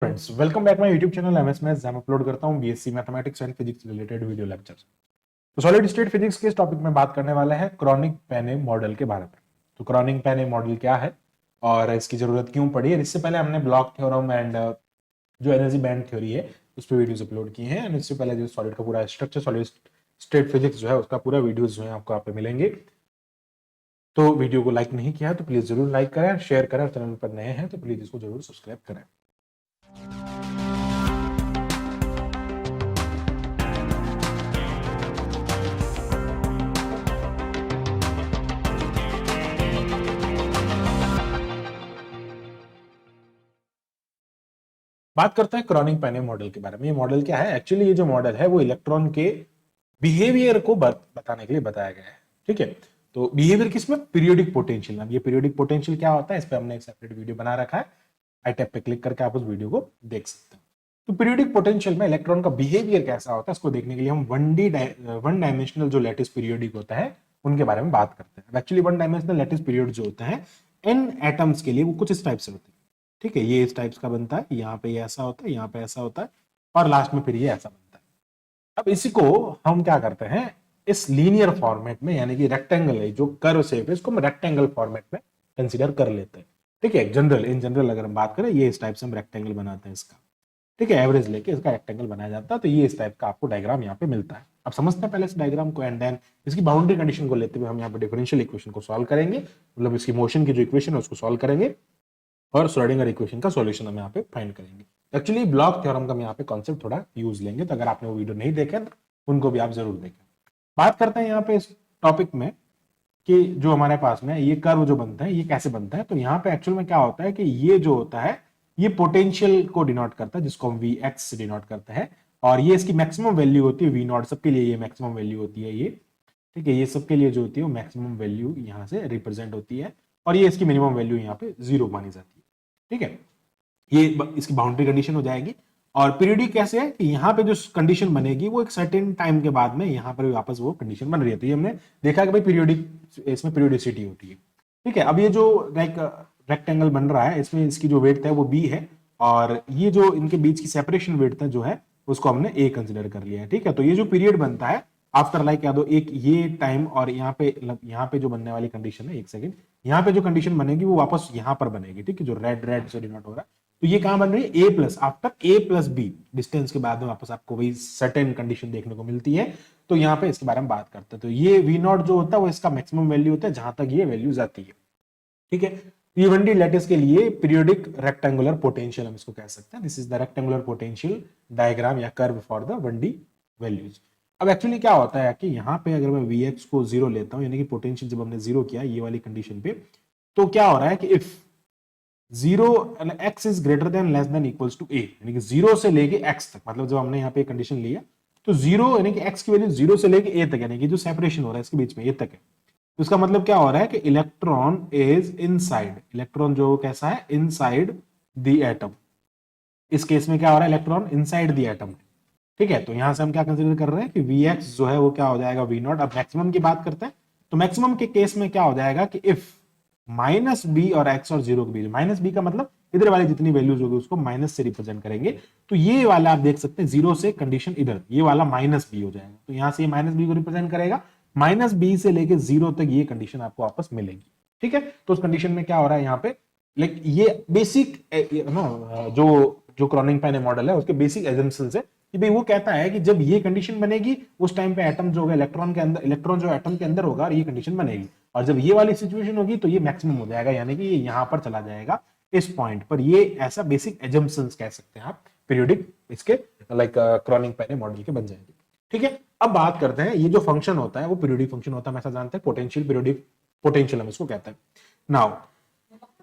Friends, welcome back my YouTube channel MS maths, जहां मैं upload करता हूं BSc mathematics and physics related video lectures. तो solid state physics के इस टॉपिक में बात करने वाला है क्रॉनिक पेने मॉडल के बारे में। तो क्रॉनिक पेने मॉडल क्या है और इसकी जरूरत क्यों पड़ी है। इससे पहले हमने ब्लॉक थ्योरम एंड जो एनर्जी बैंड थ्योरी है उस पर वीडियोस अपलोड किए हैं, एंड इससे पहले जो सॉलिड का पूरा स्ट्रक्चर, सॉलिड स्टेट फिजिक्स जो है उसका पूरा वीडियोस जो है आपको यहाँ पे मिलेंगे। तो वीडियो को लाइक नहीं किया है तो प्लीज जरूर लाइक करें, शेयर करें, और चैनल पर नए हैं तो प्लीज इसको जरूर सब्सक्राइब करें। बात करते हैं क्रॉनिक पेने मॉडल के बारे में। ये मॉडल क्या है? एक्चुअली ये जो मॉडल है वो इलेक्ट्रॉन के बिहेवियर को बताने के लिए बताया गया है। ठीक है, तो बिहेवियर किसमें? Periodic potential. अब ये पीरियोडिक पोटेंशियल क्या होता है, इस पे हमने एक सेपरेट वीडियो बना रखा है। आई टैब पे क्लिक करके आप उस वीडियो को देख सकते हैं। तो पीरियोडिक पोटेंशियल में इलेक्ट्रॉन का बिहेवियर कैसा होता है इसको देखने के लिए हम वन डायमेंशनल जो लैटिस पीरियोडिक होता है उनके बारे में बात करते हैं। Actually one dimensional lattice period जो होता है इन एटम्स के लिए वो कुछ इस टाइप से होते हैं। ठीक है, ये इस टाइप्स का बनता है, यहाँ पे ये ऐसा होता है, यहाँ पे ऐसा होता है, और लास्ट में फिर ये ऐसा बनता है। अब इसी को हम क्या करते हैं, इस लीनियर फॉर्मेट में, यानी कि रेक्टेंगल है जो कर्व शेप है, इसको हम रेक्टेंगल फॉर्मेट में कंसीडर कर लेते हैं। ठीक है, इन जनरल अगर हम बात करें, ये इस टाइप से हम रेक्टेंगल बनाते हैं इसका। ठीक है, एवरेज लेके इसका रेक्टेंगल बनाया जाता है। तो ये इस टाइप का आपको डायग्राम यहाँ पे मिलता है। अब समझते हैं पहले इस डायग्राम को, एंड देन इसकी बाउंड्री कंडीशन को लेते हुए हम यहाँ पे डिफरेंशियल इक्वेशन को सॉल्व करेंगे, मतलब इसकी मोशन की जो इक्वेशन है उसको सॉल्व करेंगे, और श्रोडिंगर इक्वेशन का सॉल्यूशन हम यहाँ पे फाइंड करेंगे। एक्चुअली ब्लॉक थ्योरम का हम यहाँ पे कॉन्सेप्ट थोड़ा यूज लेंगे, तो अगर आपने वो वीडियो नहीं देखे तो उनको भी आप जरूर देखें। बात करते हैं यहाँ पे इस टॉपिक में कि जो हमारे पास में ये कर्व जो बनता है ये कैसे बनता है। तो यहाँ पे एक्चुअल में क्या होता है कि ये जो होता है ये पोटेंशियल को डिनोट करता है, जिसको हम वी एक्स से डिनोट करते हैं, और ये इसकी मैक्सिमम वैल्यू होती है वी नॉट। सबके लिए ये मैक्सिमम वैल्यू होती है ये। ठीक है, ये सबके लिए जो होती है वो मैक्सिमम वैल्यू यहाँ से रिप्रेजेंट होती है, और ये इसकी मिनिमम वैल्यू यहाँ पे 0 मानी जाती है। ठीक है, ये इसकी बाउंड्री कंडीशन हो जाएगी। और पीरियडिक कैसे है कि यहाँ पे जो कंडीशन बनेगी वो एक सर्टेन टाइम के बाद में यहाँ पर वापस वो कंडीशन बन रही है। तो ये हमने देखा कि भाई पीरियोडिक, इसमें पीरियोडिसिटी होती है। ठीक है, अब ये जो लाइक रेक्टेंगल बन रहा है इसमें इसकी जो वेट है वो बी है, और ये जो इनके बीच की सेपरेशन वेट है जो है उसको हमने ए कंसिडर कर लिया है। ठीक है, तो ये जो पीरियड बनता है आफ्टर लाइक या दो एक ये टाइम, और यहाँ पे जो बनने वाली कंडीशन है, एक सेकंड, यहाँ पे जो कंडीशन बनेगी वो वापस यहाँ पर बनेगी। ठीक है, जो रेड रेड से डिनोट हो रहा है, तो ये कहां बन रही है? ए plus, after a plus B distance के बाद में वापस आपको वही सर्टेन कंडीशन देखने को मिलती है। तो यहाँ पे इसके बारे में बात करते हैं। तो ये वी नॉट जो होता है वो इसका मैक्सिमम वैल्यू होता है जहां तक ये वैल्यू जाती है। ठीक है, ये 1D लैटिस के लिए पीरियोडिक रेक्टेंगुलर पोटेंशियल हम इसको कह सकते हैं। This is the rectangular potential diagram या curve for the 1D values. अब एक्चुअली क्या होता है कि यहाँ पे अगर मैं Vx को 0 लेता हूं, यानी कि पोटेंशियल जब हमने 0 किया ये वाली कंडीशन पे, तो क्या हो रहा है कि if 0 x is greater than less than equals to a, यानी कि 0 से लेके x तक, मतलब जब हमने यहाँ पे कंडीशन लिया तो 0 यानी कि x की वैल्यू 0 से लेके a तक, यानी कि जो सेपरेशन हो रहा है इसके बीच में a तक है। तो इसका मतलब क्या हो रहा है कि इलेक्ट्रॉन इज इनसाइड, इलेक्ट्रॉन जो कैसा है? Inside the atom. इस केस में क्या हो रहा है? Electron inside the atom. ठीक है, तो यहां से हम क्या कंसीडर कर रहे हैं कि Vx जो है वो क्या हो जाएगा? V not. अब मैक्सिमम की बात करते हैं, तो मैक्सिमम के केस में क्या हो जाएगा कि इफ माइनस बी और एक्स और 0 के बीच, माइनस बी का मतलब इधर वाली जितनी वैल्यूज होगी उसको माइनस से रिप्रेजेंट करेंगे। तो ये वाला आप देख सकते हैं 0 से कंडीशन इधर, ये वाला माइनस बी हो जाएगा, तो यहां से ये माइनस बी को रिप्रेजेंट करेगा। माइनस बी से लेके 0 तक ये कंडीशन आपको वापस मिलेगी। ठीक है, तो उस कंडीशन में क्या हो रहा है यहाँ पे, लाइक ये बेसिक जो जो क्रॉनिक पेने मॉडल है उसके बेसिक एजम्पशंस है कि भाई वो कहता है कि जब ये कंडीशन बनेगी उस टाइम पे एटम जो होगा इलेक्ट्रॉन के अंदर, इलेक्ट्रॉन जो एटम के अंदर होगा और ये कंडीशन बनेगी, और जब ये वाली सिचुएशन होगी तो ये मैक्सिमम हो जाएगा, यानी कि ये यहां पर चला जाएगा इस पॉइंट पर। ये ऐसा बेसिक एजम्पशंस कह सकते हैं आप, पीरियोडिक इसके लाइक क्रॉनिक पेने मॉडल के बन जाएंगे। ठीक है, अब बात करते हैं ये जो फंक्शन होता है वो पीरियोडिक फंक्शन होता है, हम ऐसा जानते हैं, पोटेंशियल, पीरियोडिक पोटेंशियल हम इसको कहते हैं। नाउ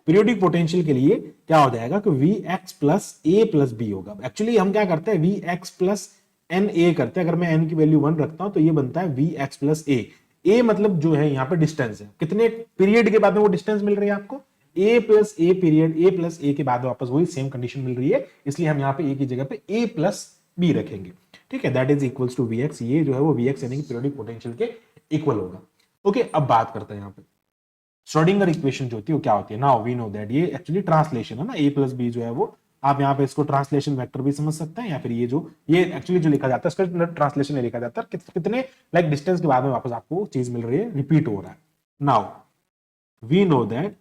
पीरियोडिक पोटेंशियल के लिए क्या हो जाएगा कि Vx प्लस ए प्लस बी होगा। एक्चुअली हम क्या करते हैं, Vx प्लस एन ए करते हैं। अगर मैं n की वैल्यू 1 रखता हूं तो ये बनता है Vx प्लस ए। ए मतलब जो है यहाँ पे डिस्टेंस है, कितने पीरियड के बाद में वो डिस्टेंस मिल रही है आपको, A plus A period, A plus A के बाद वापस वही सेम कंडीशन मिल रही है, इसलिए हम यहाँ पे ए की जगह पे ए प्लस बी रखेंगे। ठीक है, that is equals to Vx। ये जो है वो Vx यानी कि पीरियोडिक पोटेंशियल के इक्वल होगा। ओके, अब बात करते हैं यहाँ पे श्रोडिंगर इक्वेशन जो होती है वो क्या होती है। नाउ वी नो दैट ये एक्चुअली ट्रांसलेशन है ना, ए प्लस बी जो है वो आप यहाँ पे इसको ट्रांसलेशन वेक्टर भी समझ सकते हैं, या फिर ये एक्चुअली जो लिखा जाता है इसका ट्रांसलेशन नहीं लिखा जाता, कितने लाइक डिस्टेंस के बाद में वापस आपको चीज मिल रही है, रिपीट हो रहा है। Now we know that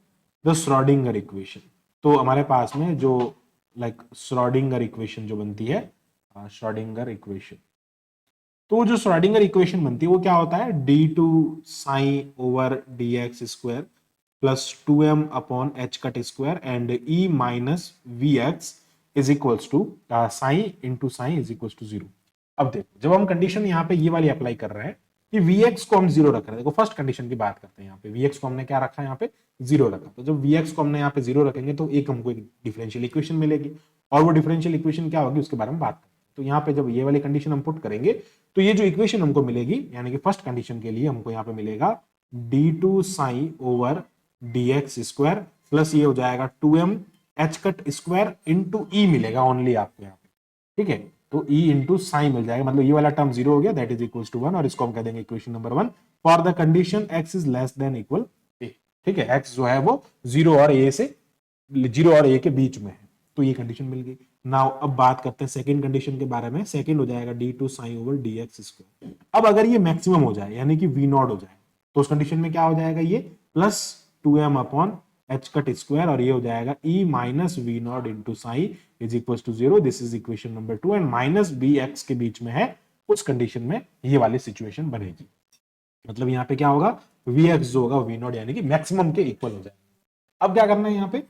the Schrodinger equation, तो हमारे पास में जो लाइक श्रोडिंगर इक्वेशन जो बनती है, श्रोडिंगर इक्वेशन, तो जो श्रोडिंगर इक्वेशन बनती है वो क्या होता है, d2 psi over dx square plus 2m upon h cut square and e minus V x is equals to psi into psi is equals to 0। अब देखो जब हम कंडीशन यहाँ पे ये वाली अप्लाई कर रहे हैं कि vx को हम 0 रख रहे हैं, देखो फर्स्ट कंडीशन की बात करते हैं, यहाँ पे vx को हमने क्या रखा है, यहाँ पे 0 रखा, तो जब vx को हमने यहाँ पे 0 रखेंगे तो एक हमको एक डिफरेंशियल इक्वेशन मिलेगी, और वो डिफरेंशियल इक्वेशन क्या होगी उसके बारे में बात करते हैं। तो यहाँ पे जब ये वाली कंडीशन हम पुट करेंगे तो ये जो इक्वेशन हमको मिलेगी, यानी कि फर्स्ट कंडीशन के लिए हमको यहाँ पे मिलेगा d2 psi over dx square plus ये हो जाएगा 2m h cut square into E मिलेगा ओनली आपको यहाँ पे, ठीक है, तो e इंटू साइन मिल जाएगा, मतलब ये वाला टर्म 0 हो गया, दैट इज इक्वल टू 1, और इसको हम कह देंगे equation number 1 for the condition x is less than equal a, ठीक है, x जो है वो 0 और a के बीच में है, तो ये कंडीशन मिल गई। नाउ अब बात करते हैं सेकंड कंडीशन के बारे में, सेकंड हो जाएगा d2 psi over dx square. अब अगर ये मैक्सिमम हो जाए यानी कि v नॉट हो जाए तो उस कंडीशन में क्या हो जाएगा, ये plus 2m upon h cut square, और ये हो जाएगा e minus V naught into psi is equal to 0, this is equation number 2, and minus b x के बीच में है, उस कंडीशन में ये वाली सिचुएशन बनेगी। मतलब यहाँ पे क्या होगा, वी एक्स जो होगा वी नॉट यानी कि मैक्सिमम के इक्वल हो जाएगा। अब क्या करना है, यहाँ पे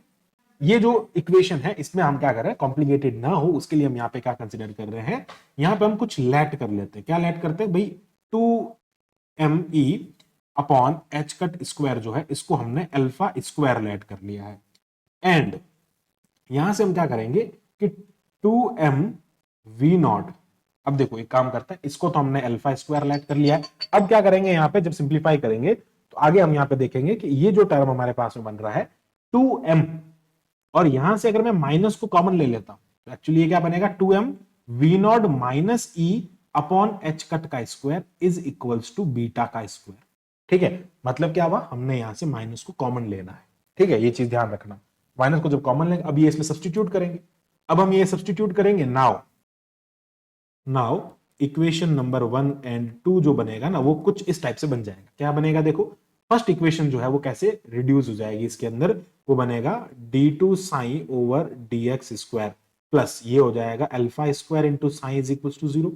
ये जो इक्वेशन है इसमें हम क्या कर रहे हैं, कॉम्प्लिकेटेड ना हो उसके लिए हम यहाँ पे क्या कंसिडर कर रहे हैं, यहाँ पे हम कुछ लेट कर लेते हैं। क्या लेट करते हैं भाई, 2me upon H cut square जो है इसको हमने अल्फा स्क्वायर लेट कर लिया है, एंड यहां से हम क्या करेंगे कि 2m v नॉट, अब देखो एक काम करते हैं, इसको तो हमने अल्फा स्क्वायर लेट कर लिया है, अब क्या करेंगे यहाँ पे जब सिंप्लीफाई करेंगे तो आगे हम यहाँ पे देखेंगे कि ये जो टर्म हमारे पास में बन रहा है 2m, और यहां से अगर मैं माइनस को कॉमन ले लेता हूं तो एक्चुअली ये क्या बनेगा, 2m v not minus e upon H cut का square is equals to beta का स्क्वायर, ठीक है, मतलब क्या हुआ, हमने यहां से माइनस को कॉमन लेना है, ठीक है, ये चीज ध्यान रखना, माइनस को जब कॉमन लेंगे, अब ये इसमें सब्स्टिट्यूट करेंगे, अब हम ये सब्स्टिट्यूट करेंगे, नाउ इक्वेशन नंबर 1 एंड 2 जो बनेगा ना वो कुछ इस टाइप से बन जाएगा। क्या बनेगा, देखो फर्स्ट इक्वेशन जो है वो कैसे रिड्यूस हो जाएगी इसके अंदर, वो बनेगा d2 psi over dx square plus ये हो जाएगा alpha square into psi is equal to 0,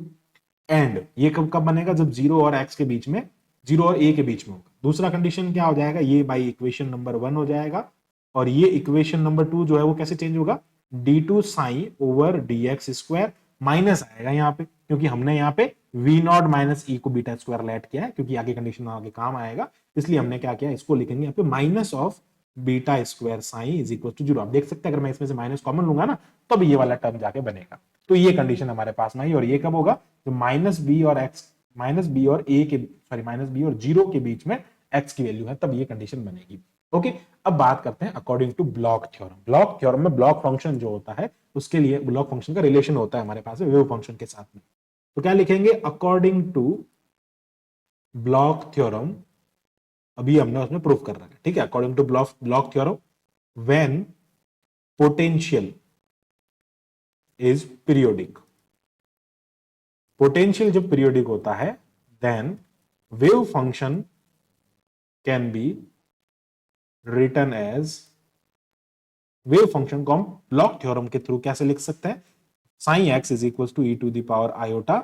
and ये कब कब बनेगा, जब 0 और x के बीच में, 0 और a के बीच में होगा। दूसरा कंडीशन क्या हो जाएगा, ये बाई इक्वेशन नंबर 1 हो जाएगा, और ये इक्वेशन नंबर 2 जो है वो कैसे चेंज होगा, d2 psi over dx square minus आएगा यहाँ पे, क्योंकि हमने यहाँ पे v नॉट माइनस ई को बीटा स्क्वायर लेट किया है, क्योंकि आगे कंडीशन आगे काम आएगा, इसलिए हमने क्या किया, इसको लिखेंगे यहाँ पे minus of beta square psi is equal to 0। आप देख सकते हैं अगर मैं इसमें से माइनस कॉमन लूंगा ना तब ये वाला टर्म जाके बनेगा, तो ये कंडीशन हमारे पास में आई, और ये कब होगा, तो माइनस बी और एक्स, माइनस बी और ए के, सॉरी माइनस बी और 0 के बीच में एक्स की वैल्यू है, तब ये कंडीशन बनेगी। ओके, अब बात करते हैं according to Bloch theorem. Bloch theorem में ब्लॉक फंक्शन जो होता है उसके लिए ब्लॉक फंक्शन का रिलेशन होता है हमारे पास वेव फंक्शन के साथ में, तो क्या लिखेंगे, अकॉर्डिंग टू ब्लॉक थ्योरम, अभी हमने उसमें प्रूफ कर रखा है, ठीक है, according to Bloch theorem when potential is periodic, potential जब पीरियोडिक होता है then wave function can be written as, wave function को हम ब्लॉक थ्योरम के थ्रू कैसे लिख सकते हैं, psi x is equal to e to the power iota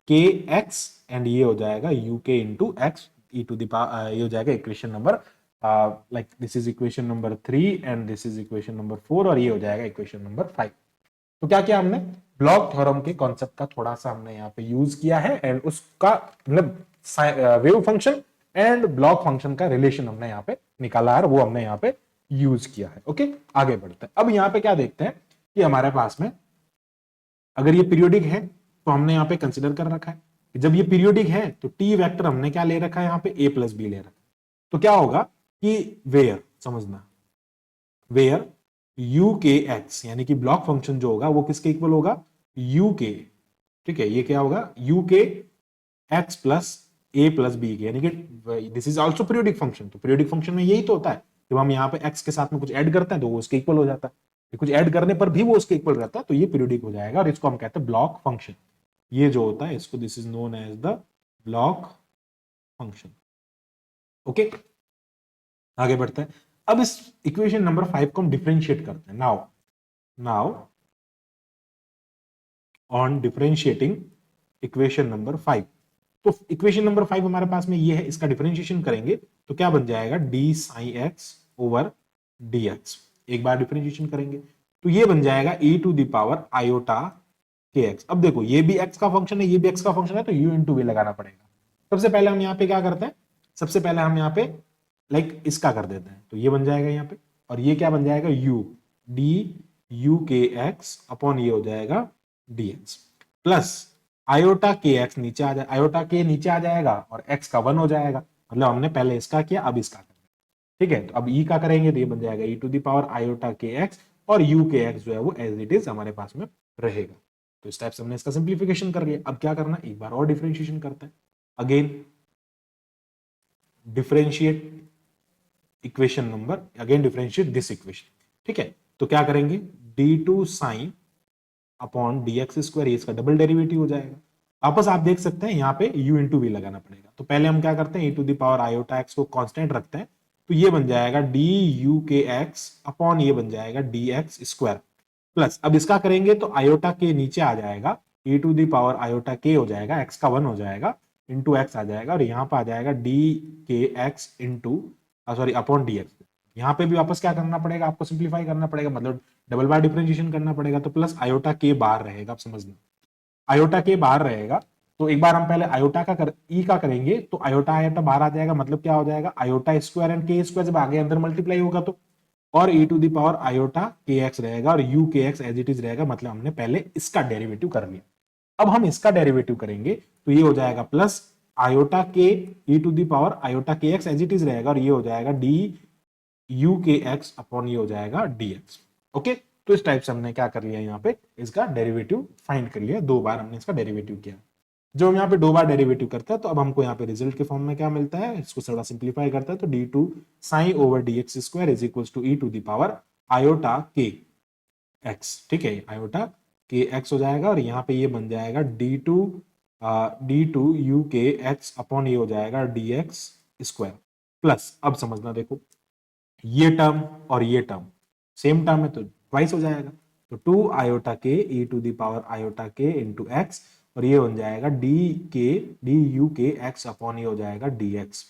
k x, and ये हो जाएगा u k into x e to the power, ये हो जाएगा equation number like this is equation number 3 and this is equation number 4, और ये हो जाएगा इक्वेशन नंबर 5। तो क्या किया हमने, ब्लॉक थ्योरम के कॉन्सेप्ट का थोड़ा सा हमने यहाँ पे यूज किया है, एंड उसका मतलब wave function and block function का रिलेशन हमने यहाँ पे निकाला है, वो हमने यहाँ पे यूज किया है। ओके, आगे बढ़ते हैं। अब यहाँ पे क्या देखते हैं कि हमारे पास में अगर ये पीरियोडिक है तो हमने यहाँ पे कंसिडर कर रखा है कि जब ये पीरियोडिक है तो टी वेक्टर हमने क्या ले रखा है, यहाँ पे a प्लस बी ले रखा है, तो क्या होगा कि वेयर, समझना, वेयर यू के एक्स यानी कि ब्लॉक फंक्शन जो होगा वो किसके इक्वल होगा, यू के, ठीक है, ये क्या होगा, you k x plus A plus B के, यानी कि this is also periodic function. तो पीरियोडिक फंक्शन में यही तो होता है, जब हम यहाँ पे x के साथ में कुछ ऐड करते हैं तो वो उसके इक्वल हो जाता है। कुछ ऐड करने पर भी वो उसके इक्वल रहता है, तो ये पीरियोडिक हो जाएगा और इसको हम कहते हैं ब्लॉक फंक्शन। ये जो होता है इसको this is known as the Bloch function. Okay, आगे बढ़ते हैं। अब इस इक्वेशन नंबर 5 को हम डिफरेंशिएट करते हैं। Now on differentiating equation number 5, तो इक्वेशन नंबर 5 हमारे पास में ये है, इसका डिफरेंशिएशन करेंगे तो क्या बन जाएगा, d psi x over d x. एक बार डिफरेंशिएशन करेंगे तो ये बन जाएगा e to the power iota k x. अब देखो ये भी x का फंक्शन है, ये भी x का फंक्शन है, तो u इंटू वी लगाना पड़ेगा। सबसे पहले हम यहाँ पे क्या करते हैं, सबसे पहले हम यहाँ पे लाइक इसका कर देते हैं, तो ये बन जाएगा यहाँ पे, और ये क्या बन जाएगा, u D u k x upon ये हो जाएगा dx plus iota k x नीचे आ जाए, आयोटा के नीचे आ जाएगा और x का 1 हो जाएगा, मतलब हमने पहले इसका किया अब इसका कर, ठीक है। तो अब e का करेंगे तो ये बन जाएगा e to the power iota k x, और u के एक्स जो है वो एज इट इज हमारे पास में रहेगा। तो इस टाइप से हमने इसका सिंप्लीफिकेशन कर लिया। अब क्या करना, एक बार और डिफरेंशिएशन करते हैं। Again differentiate equation number, again differentiate this equation, ठीक है। तो क्या करेंगे, d2 sine upon dx square, इसका डबल डेरिवेटिव हो जाएगा। वापस आप देख सकते हैं यहाँ पे u इंटू वी लगाना पड़ेगा। तो पहले हम क्या करते हैं, e to the power iota x को कांस्टेंट रखते हैं, तो ये बन जाएगा d u k x upon ये बन जाएगा डी एक्स स्क्वायर प्लस, अब इसका करेंगे तो आयोटा के नीचे आ जाएगा, e to the power iota k हो जाएगा, x का 1 हो जाएगा, इंटू एक्स आ जाएगा, और यहाँ पे आ जाएगा डी के x into sorry upon D x. यहाँ पे भी वापस क्या करना पड़ेगा, आपको सिंप्लीफाई करना पड़ेगा, मतलब डबल बार डिफरेंशिएशन करना पड़ेगा, तो प्लस आयोटा के बाहर रहेगा, आप समझना आयोटा के बाहर रहेगा। तो एक बार हम पहले आयोटा का ई का करेंगे तो आयोटा आयोटा बाहर आ जाएगा, मतलब क्या हो जाएगा, iota square and k square जब आगे अंदर मल्टीप्लाई होगा तो, और e to the power iota k x रहेगा और u k x as it is रहेगा, मतलब हमने पहले इसका डेरिवेटिव कर लिया। अब हम इसका डेरिवेटिव करेंगे तो ये हो जाएगा प्लस आयोटा के e to the power iota k x as it is रहेगा, और ये हो जाएगा d u k x upon ये हो जाएगा dx। ओके, तो इस टाइप से हमने क्या कर लिया, यहाँ पे इसका डेरिवेटिव फाइंड कर लिया, 2 बार हमने इसका डेरिवेटिव किया। जब हम यहाँ पे 2 बार डेरिवेटिव करते हैं तो अब हमको यहाँ पे रिजल्ट के फॉर्म में क्या मिलता है, इसको थोड़ा सिंप्लीफाई करता है तो d2 psi over dx square is equal to e to the power iota k x, ठीक है, आयोटा के x हो जाएगा, और यहाँ पे ये बन जाएगा d2 u के x अपॉन ये हो जाएगा dx स्क्वायर प्लस, अब समझना देखो ये टर्म और ये टर्म सेम टर्म है तो ट्वाइस हो जाएगा, तो 2 आयोटा के e to the power iota के इंटू एक्स, और ये बन जाएगा d u k x upon ये हो जाएगा dx,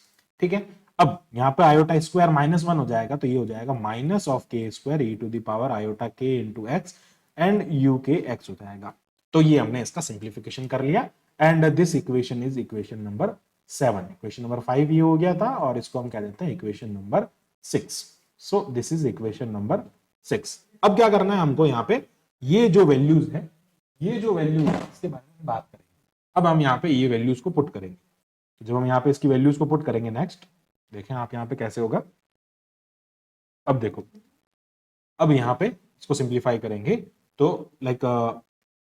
ठीक है। अब यहाँ पे आयोटा स्क्वायर -1 हो जाएगा, तो ये हो जाएगा minus of k square e to the power iota के into x and u k x हो जाएगा। तो ये हमने इसका सिंप्लीफिकेशन कर लिया, and this equation is equation number 7। Equation number 5 ये हो गया था, और इसको हम कह देते हैं equation number 6। So this is equation number 6। अब क्या करना है हमको, यहाँ पे ये जो वैल्यूज है, ये जो वैल्यूज है इसके बारे में बात करेंगे। अब हम यहाँ पे ये वैल्यूज को पुट करेंगे, तो जब हम यहाँ पे इसकी वैल्यूज को पुट करेंगे, नेक्स्ट देखें आप यहाँ पे कैसे होगा। अब देखो, अब यहाँ पे इसको सिंप्लीफाई करेंगे तो लाइक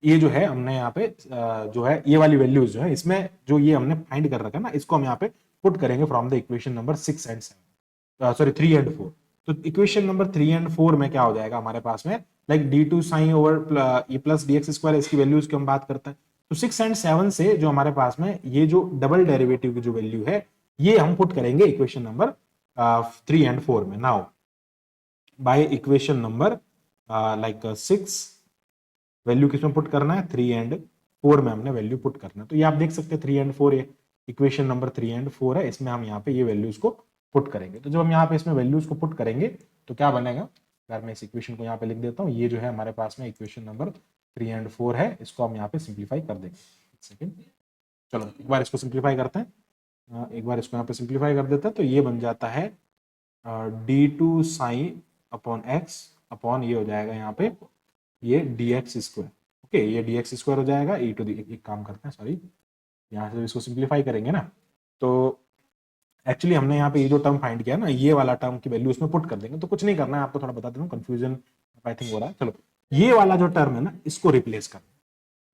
ये जो है हमने यहाँ पे जो है ये वाली वैल्यूज जो है, इसमें जो ये हमने फाइंड कर रखा है ना, इसको हम यहाँ पे पुट करेंगे from the equation number 6 and 7, sorry 3 and 4। तो इक्वेशन नंबर 3 एंड 4 में क्या हो जाएगा हमारे पास में, लाइक d2 साइन ओवर ये प्लस dx स्क्वायर, इसकी वैल्यूज की हम बात करते हैं। तो 6 एंड 7 से जो हमारे पास में ये जो डबल डेरिवेटिव की जो वैल्यू है, ये हम पुट करेंगे इक्वेशन नंबर 3 एंड 4 में। Now bye equation number like 6 value किसमें पुट करना है, 3 एंड 4 में हमने वैल्यू पुट करना है। तो ये आप देख सकते हैं 3 एंड 4 ये इक्वेशन नंबर 3 एंड 4 है, इसमें हम यहाँ पे ये वैल्यूज को पुट करेंगे। तो जब हम यहाँ पे इसमें वैल्यूज को पुट करेंगे तो क्या बनेगा, अगर मैं इस इक्वेशन को यहाँ पे लिख देता हूँ, ये जो है हमारे पास में इक्वेशन नंबर 3 एंड 4 है, इसको हम यहाँ पे सिंप्लीफाई कर देंगे। सेकेंड, चलो एक बार इसको सिंप्लीफाई करते हैं, एक बार इसको यहाँ पे सिंप्लीफाई कर देते हैं, तो ये बन जाता है d2 sine upon x upon ये हो जाएगा यहाँ पे ये dx स्क्वायर। ओके, ये dx स्क्वायर हो जाएगा e टू दी, एक काम करते हैं, सॉरी यहाँ से इसको सिंप्लीफाई करेंगे ना, तो एक्चुअली हमने यहाँ पे ये जो टर्म फाइंड किया ना, ये वाला टर्म की वैल्यू इसमें पुट कर देंगे। तो कुछ नहीं करना है, आपको थोड़ा बता देता हूँ, कंफ्यूजन आई थिंक हो रहा है। चलो ये वाला जो टर्म है ना, इसको रिप्लेस करना,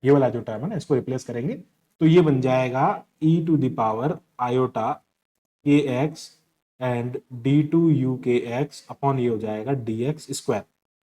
ये वाला जो टर्म है ना, इसको रिप्लेस करेंगे, तो ये बन जाएगा e to the power iota k x and d2 u k x upon ये हो जाएगा dx स्क्वायर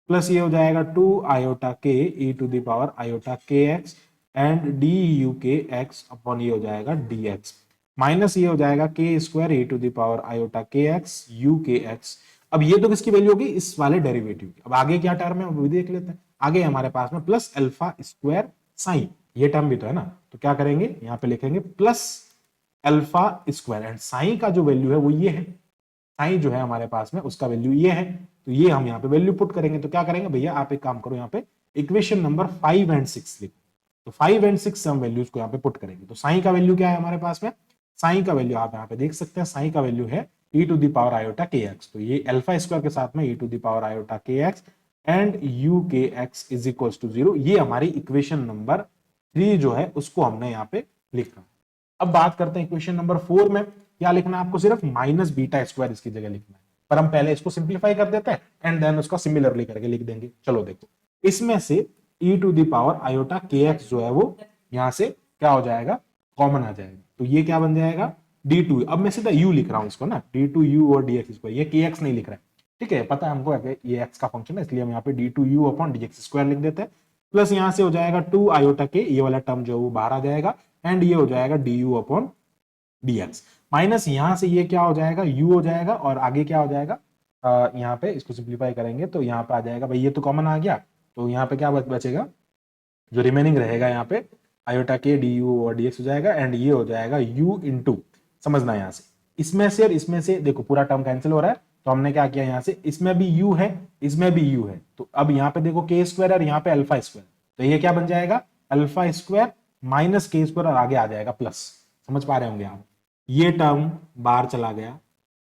प्लस ये हो जाएगा 2 iota K E to the power iota k x and D u k x upon ये हो जाएगा D x, minus ये हो जाएगा k square a to the power iota k x u k x. अब ये तो किसकी वैल्यू होगी, इस वाले डेरिवेटिव की। अब आगे क्या टर्म है वो भी देख लेते हैं। आगे हमारे पास में प्लस अल्फा स्क्वायर साइन, ये टर्म भी तो है ना, तो क्या करेंगे यहाँ पे लिखेंगे plus alpha square and sine का जो वैल्यू है वो ये है, साइन जो है हमारे पास में उसका वैल्यू ये है, तो ये हम यहाँ पे वैल्यू पुट करेंगे। तो क्या करेंगे भैया, आप एक काम करो, यहाँ पे इक्वेशन नंबर 5 एंड 6 लिखो। तो 5 एंड 6 हम वैल्यूज को यहाँ पे पुट करेंगे। तो साइन का वैल्यू क्या है हमारे पास में, साइन का वैल्यू आप यहाँ पे देख सकते हैं, साइन का वैल्यू है e to the power iota k x. तो ये अल्फा स्क्वायर के साथ में e to the power iota k x and u k x is equal to 0। ये हमारी इक्वेशन नंबर 3 जो है उसको हमने यहाँ पे लिखा। अब बात करते हैं इक्वेशन नंबर 4 में क्या लिखना है आपको, सिर्फ माइनस बीटा स्क्वायर इसकी जगह लिखना है। पर हम पहले इसको सिंप्लीफाई कर देते हैं एंड देन उसका सिमिलरली करके लिख देंगे। चलो देखो, इसमें से e to the power iota k x जो है वो यहां से क्या हो जाएगा, कॉमन आ जाएगा। तो ये क्या बन जाएगा d2, अब मैं सीधा u लिख रहा हूं इसको ना, d2u और dx स्क्वायर, ये kx नहीं लिख रहा है, ठीक है, पता है हमको ये x का फंक्शन है, इसलिए हम यहाँ पे d2u अपॉन dx स्क्वायर लिख देते हैं। प्लस यहां से हो जाएगा 2 आयोटा के, ये वाला टर्म जो है वो बाहर आ जाएगा एंड ये हो जाएगा du अपॉन dx, माइनस यहां से ये क्या हो जाएगा u हो जाएगा और आगे क्या हो जाएगा, यहाँ पे इसको सिंप्लीफाई करेंगे तो यहाँ पे आ जाएगा भाई, ये तो कॉमन आ गया, तो यहाँ पे क्या बचेगा, जो रिमेनिंग रहेगा यहाँ पे आयोटा के डी यू और डी एक्स हो जाएगा एंड ये हो जाएगा u इंटू, समझना यहाँ से इसमें से और इसमें से देखो पूरा टर्म कैंसिल हो रहा है, तो हमने क्या किया यहाँ से, इसमें भी u है इसमें भी u है, तो अब यहाँ पे देखो के स्क्वायर और यहाँ पे अल्फा स्क्वायर, तो ये क्या बन जाएगा alpha square minus K square और आगे आ जाएगा प्लस। समझ पा रहे होंगे आप, ये टर्म बाहर चला गया,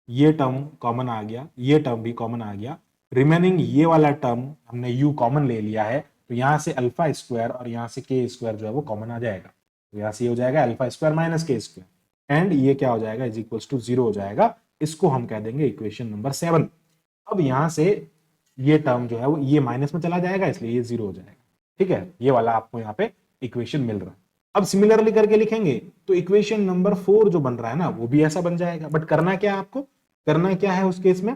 ये टर्म कॉमन आ गया, ये टर्म भी कॉमन आ गया, रिमेनिंग ये वाला टर्म हमने u कॉमन ले लिया है, तो यहां से अल्फा स्क्वायर और यहां से के स्क्वायर जो है वो कॉमन आ जाएगा, तो यहां से ये हो जाएगा alpha square minus K square and ये क्या हो जाएगा इज इक्वल्स टू 0 हो जाएगा। इसको हम कह देंगे इक्वेशन नंबर 7। अब यहां से ये टर्म जो है वो ये माइनस में चला जाएगा, इसलिए ये 0 हो जाएगा, ठीक है, ये वाला आपको यहाँ पे इक्वेशन मिल रहा है। अब सिमिलरली करके लिखेंगे तो इक्वेशन नंबर 4 जो बन रहा है ना वो भी ऐसा बन जाएगा, बट करना क्या है आपको, करना क्या है उस केस में,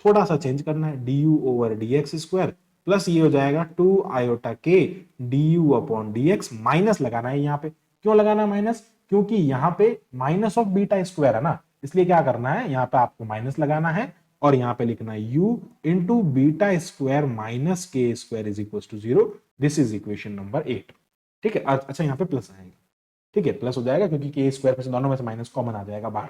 थोड़ा सा चेंज करना है, D you over d x square plus ये हो जाएगा 2 आयोटा के D you upon D x, minus लगाना है यहाँ पे। क्यों लगाना है माइनस, क्योंकि यहाँ पे माइनस ऑफ बीटा स्क्वायर है ना, इसलिए क्या करना है यहाँ पे आपको माइनस लगाना है और यहाँ पे लिखना है u into beta square minus K square is equal to 0। This is equation number 8, ठीक है। अच्छा यहाँ पे प्लस आएगा, ठीक है, प्लस हो जाएगा क्योंकि के स्क्वायर में से दोनों में से माइनस कॉमन आ जाएगा बाहर,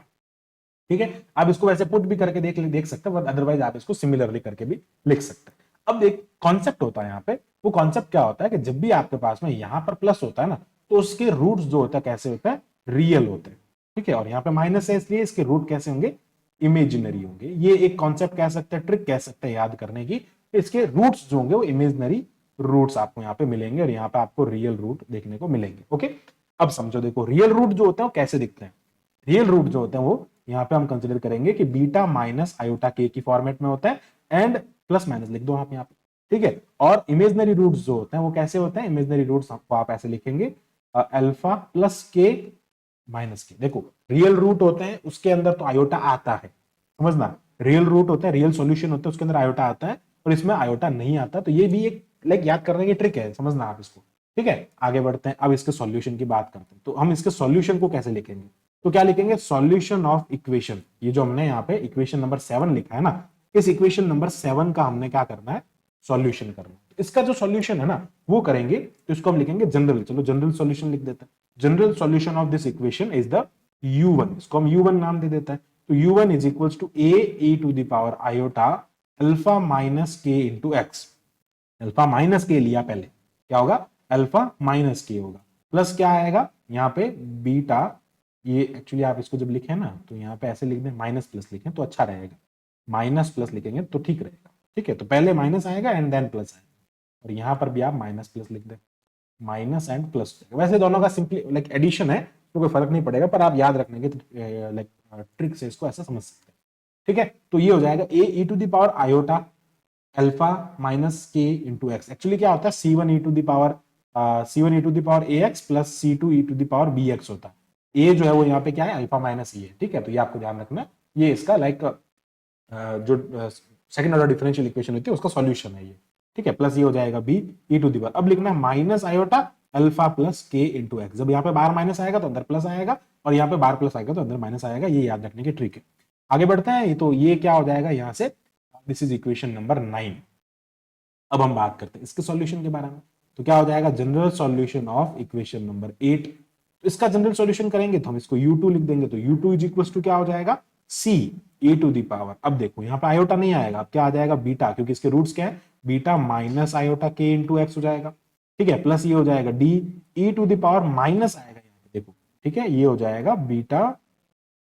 ठीक है। आप इसको वैसे पुट भी करके देख सकते हैं, अदरवाइज आप इसको सिमिलरली करके भी लिख सकते हैं। अब देख कॉन्सेप्ट होता है यहाँ पे, वो कॉन्सेप्ट क्या होता है कि जब भी आपके पास में यहाँ पर प्लस होता है ना तो उसके रूट्स जो होता है कैसे होता है, रियल होते हैं, ठीक है, और यहाँ पे माइनस है इसलिए इसके रूट कैसे होंगे, इमेजिनरी होंगे। ये एक कॉन्सेप्ट कह सकते हैं, ट्रिक कह सकते हैं याद करने की, इसके रूट्स जो होंगे वो इमेजिनरी रूट्स आपको यहाँ पे मिलेंगे और यहाँ पे आपको रियल रूट देखने को मिलेंगे। ओके, अब समझो, देखो रियल रूट जो होते हैं वो कैसे दिखते हैं, रियल रूट जो होते हैं वो यहाँ पे हम कंसिडर करेंगे कि बीटा माइनस आयोटा के की फॉर्मेट में होता है एंड प्लस माइनस लिख दो आप यहाँ पे, ठीक है। और इमेजिनरी रूट्स जो होते हैं वो कैसे होते हैं, इमेजिनरी रूट्स आपको आप ऐसे लिखेंगे अल्फा प्लस के माइनस के। देखो रियल रूट होते हैं उसके अंदर तो आयोटा आता है, समझना, रियल रूट होता है, रियल सॉल्यूशन होता है उसके अंदर आयोटा आता है और इसमें आयोटा नहीं आता, तो ये भी एक लाइक याद करने की ट्रिक है, समझना आप इसको, ठीक है। आगे बढ़ते हैं, अब इसके सॉल्यूशन की बात करते हैं, तो हम इसके सॉल्यूशन को कैसे लिखेंगे, तो क्या लिखेंगे, सॉल्यूशन ऑफ इक्वेशन, ये जो हमने यहाँ पे इक्वेशन नंबर 7 लिखा है ना, इस इक्वेशन नंबर 7 का हमने क्या करना है, सॉल्यूशन करना है। तो इसका जो सॉल्यूशन है ना वो करेंगे तो इसको हम लिखेंगे जनरल, चलो जनरल सॉल्यूशन लिख देते हैं। General solution of this equation is the u1, इसको हम u1 नाम दे देते हैं। तो u1 is equals to a to the power iota alpha minus के into x, alpha minus k लिया पहले, क्या होगा अल्फा माइनस के होगा, प्लस क्या आएगा यहाँ पे बीटा, ये एक्चुअली आप इसको जब लिखें ना तो यहाँ पे ऐसे लिख दें, माइनस प्लस लिखें तो अच्छा रहेगा, माइनस प्लस लिखेंगे तो ठीक रहेगा, ठीक है। तो पहले माइनस आएगा एंड देन प्लस आएगा, और यहाँ पर भी आप माइनस प्लस लिख दें, माइनस एंड प्लस। वैसे दोनों का सिंपली लाइक एडिशन है तो कोई फर्क नहीं पड़ेगा, पर आप याद रखने के लाइक ट्रिक से इसको ऐसा समझ सकते हैं, ठीक है। तो ये हो जाएगा A E to the power iota alpha minus के इंटू एक्स, एक्चुअली क्या होता है C1 E to the power A X plus C2 E to the power B X होता है। ए जो है वो यहाँ पे क्या है अल्फा माइनस ई है, ठीक है, तो ये आपको ध्यान रखना, ये इसका लाइक जो सेकंड ऑर्डर डिफरेंशियल इक्वेशन होती है उसका सॉल्यूशन है ये, ठीक है, प्लस ये हो जाएगा b e to the power, अब लिखना माइनस आयोटा अल्फा प्लस के इंटू एक्स, जब यहाँ पे बार माइनस आएगा तो अंदर प्लस आएगा, और यहाँ पे बार प्लस आएगा तो अंदर माइनस आएगा, ये याद रखने की ट्रिक है। आगे बढ़ते हैं, तो ये क्या हो जाएगा यहाँ से, दिस इज इक्वेशन नंबर 9। अब हम बात करते हैं इसके सॉल्यूशन के बारे में, तो क्या हो जाएगा, general solution of equation number 8। तो इसका जनरल सॉल्यूशन करेंगे तो हम इसको u2 लिख देंगे, तो u2 इज इक्वल टू क्या हो जाएगा, c e to the power, अब देखो यहाँ पे आयोटा नहीं आएगा, अब क्या आ जाएगा बीटा, क्योंकि इसके रूट्स क्या है, बीटा माइनस आयोटा के इंटू एक्स हो जाएगा, ठीक है, प्लस ये हो जाएगा d e to the power minus आएगा यहाँ पे देखो, ठीक है, ये हो जाएगा beta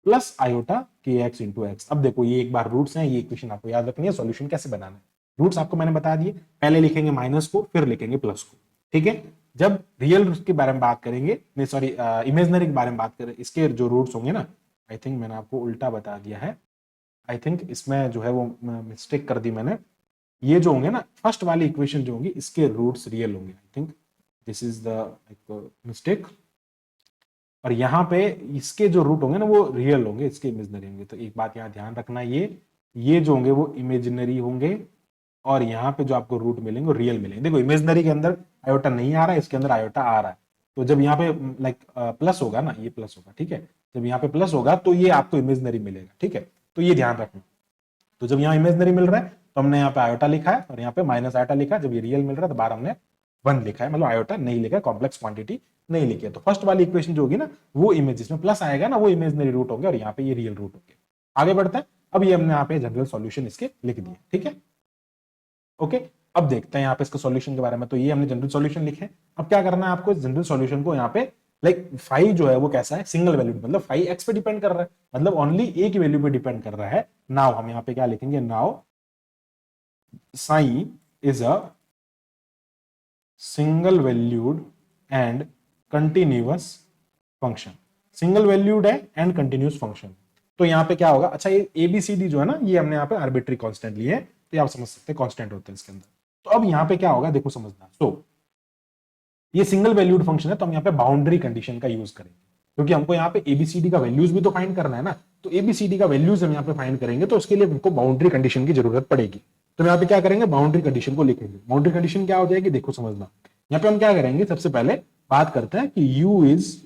plus iota k x into x. अब देखो ये एक बार रूट्स हैं, ये इक्वेशन आपको याद रखनी है, सॉल्यूशन कैसे बनाना है, रूट्स आपको मैंने बता दिए, पहले लिखेंगे माइनस को फिर लिखेंगे प्लस को, ठीक है। जब रियल के बारे में बात करेंगे, नहीं सॉरी इमेजनरी के बारे में बात करें, इसके जो रूट्स होंगे ना, आई थिंक मैंने आपको उल्टा बता दिया है, आई थिंक इसमें जो है वो मिस्टेक कर दी मैंने, ये जो होंगे ना फर्स्ट वाली इक्वेशन जो होंगी इसके रूट्स रियल होंगे, I think this is the mistake, और यहाँ पे इसके जो रूट होंगे ना वो रियल होंगे, इसके इमेजनरी होंगे। तो एक बात यहाँ ध्यान रखना, ये जो होंगे वो इमेजिनरी होंगे, और यहाँ पे जो आपको रूट मिलेंगे वो रियल मिलेंगे। देखो इमेजनरी के अंदर आयोटा नहीं आ रहा है, इसके अंदर आयोटा आ रहा है, तो जब यहाँ पे लाइक प्लस होगा ना, ये प्लस होगा, ठीक है, जब यहाँ पे प्लस होगा तो ये आपको इमेजनरी मिलेगा, ठीक है, तो ये ध्यान रखना। तो जब यहाँ इमेजनरी मिल रहा है तो हमने यहाँ पे आयोटा लिखा है, और यहाँ पे माइनस आयोटा लिखा है, जब ये रियल मिल रहा है तो बार हमने 1 लिखा है, मतलब आयोटा नहीं लिखा है, कॉम्प्लेक्स क्वांटिटी नहीं लिखी है। तो फर्स्ट वाली इक्वेशन जो होगी ना वो इमेज, जिसमें प्लस आएगा ना वो इमेजनरी रूट होंगे, और यहाँ पे ये रियल रूट होंगे। आगे बढ़ते हैं, अब ये हमने यहाँ पे जनरल सॉल्यूशन इसके लिख दिए, ठीक है, ओके। अब देखते हैं यहाँ पे इसके सॉल्यूशन के बारे में, तो ये हमने जनरल सॉल्यूशन लिखे। अब क्या करना है आपको, जनरल सॉल्यूशन को यहाँ पे लाइक फाई जो है वो कैसा है, सिंगल वैल्यूड, मतलब फाई एक्स पे डिपेंड कर रहा है, मतलब ओनली ए की वैल्यू पे डिपेंड कर रहा है। नाउ हम यहाँ पे क्या लिखेंगे, now Sai is a single valued and continuous function, single valued है एंड कंटिन्यूअस फंक्शन। तो यहाँ पे क्या होगा, अच्छा ये एबीसीडी जो है ना ये हमने यहाँ पे आर्बिट्री कांस्टेंट लिए, तो ये आप समझ सकते हैं कांस्टेंट होते हैं इसके अंदर। तो अब यहाँ पे क्या होगा देखो समझना, तो ये सिंगल वैल्यूड फंक्शन है, तो हम यहाँ पे बाउंड्री कंडीशन का यूज करेंगे, क्योंकि हमको यहाँ पे एबीसीडी का वैल्यूज भी तो फाइंड करना है ना, तो एबीसीडी का वैल्यूज हम यहाँ पे फाइंड करेंगे, तो उसके लिए हमको बाउंड्री कंडीशन की जरूरत पड़ेगी। तो यहाँ पे क्या करेंगे, बाउंड्री कंडीशन को लिखेंगे। बाउंड्री कंडीशन क्या हो जाएगी देखो समझना, यहाँ पे हम क्या करेंगे, सबसे पहले बात करते हैं कि u is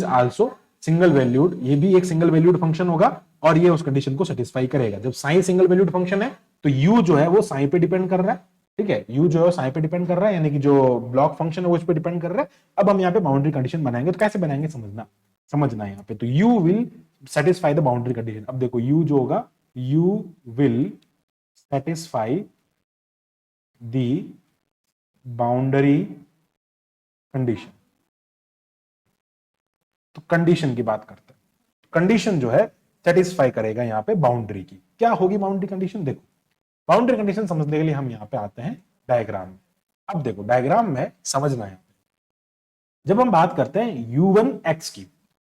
also single valued, ये भी एक सिंगल वैल्यूड फंक्शन होगा, और ये उस कंडीशन को सेटिस्फाई करेगा। जब साइन सिंगल वैल्यूड फंक्शन है तो u जो है वो साइन पे डिपेंड कर रहा है, ठीक है, u जो है साइन पे डिपेंड कर रहा है, यानी कि जो ब्लॉक फंक्शन है वो इस पे डिपेंड कर रहा है। अब हम यहाँ पे बाउंड्री कंडीशन बनाएंगे, तो कैसे बनाएंगे समझना यहाँ पे, तो u will satisfy the boundary condition. अब देखो u जो होगा, u will satisfy the boundary condition. तो कंडीशन की बात करते हैं, कंडीशन जो है सेटिस्फाई करेगा यहाँ पे बाउंड्री की। क्या होगी बाउंड्री कंडीशन, देखो बाउंड्री कंडीशन समझने के लिए हम यहाँ पे आते हैं डायग्राम में। अब देखो डायग्राम में समझना है, जब हम बात करते हैं u1x की,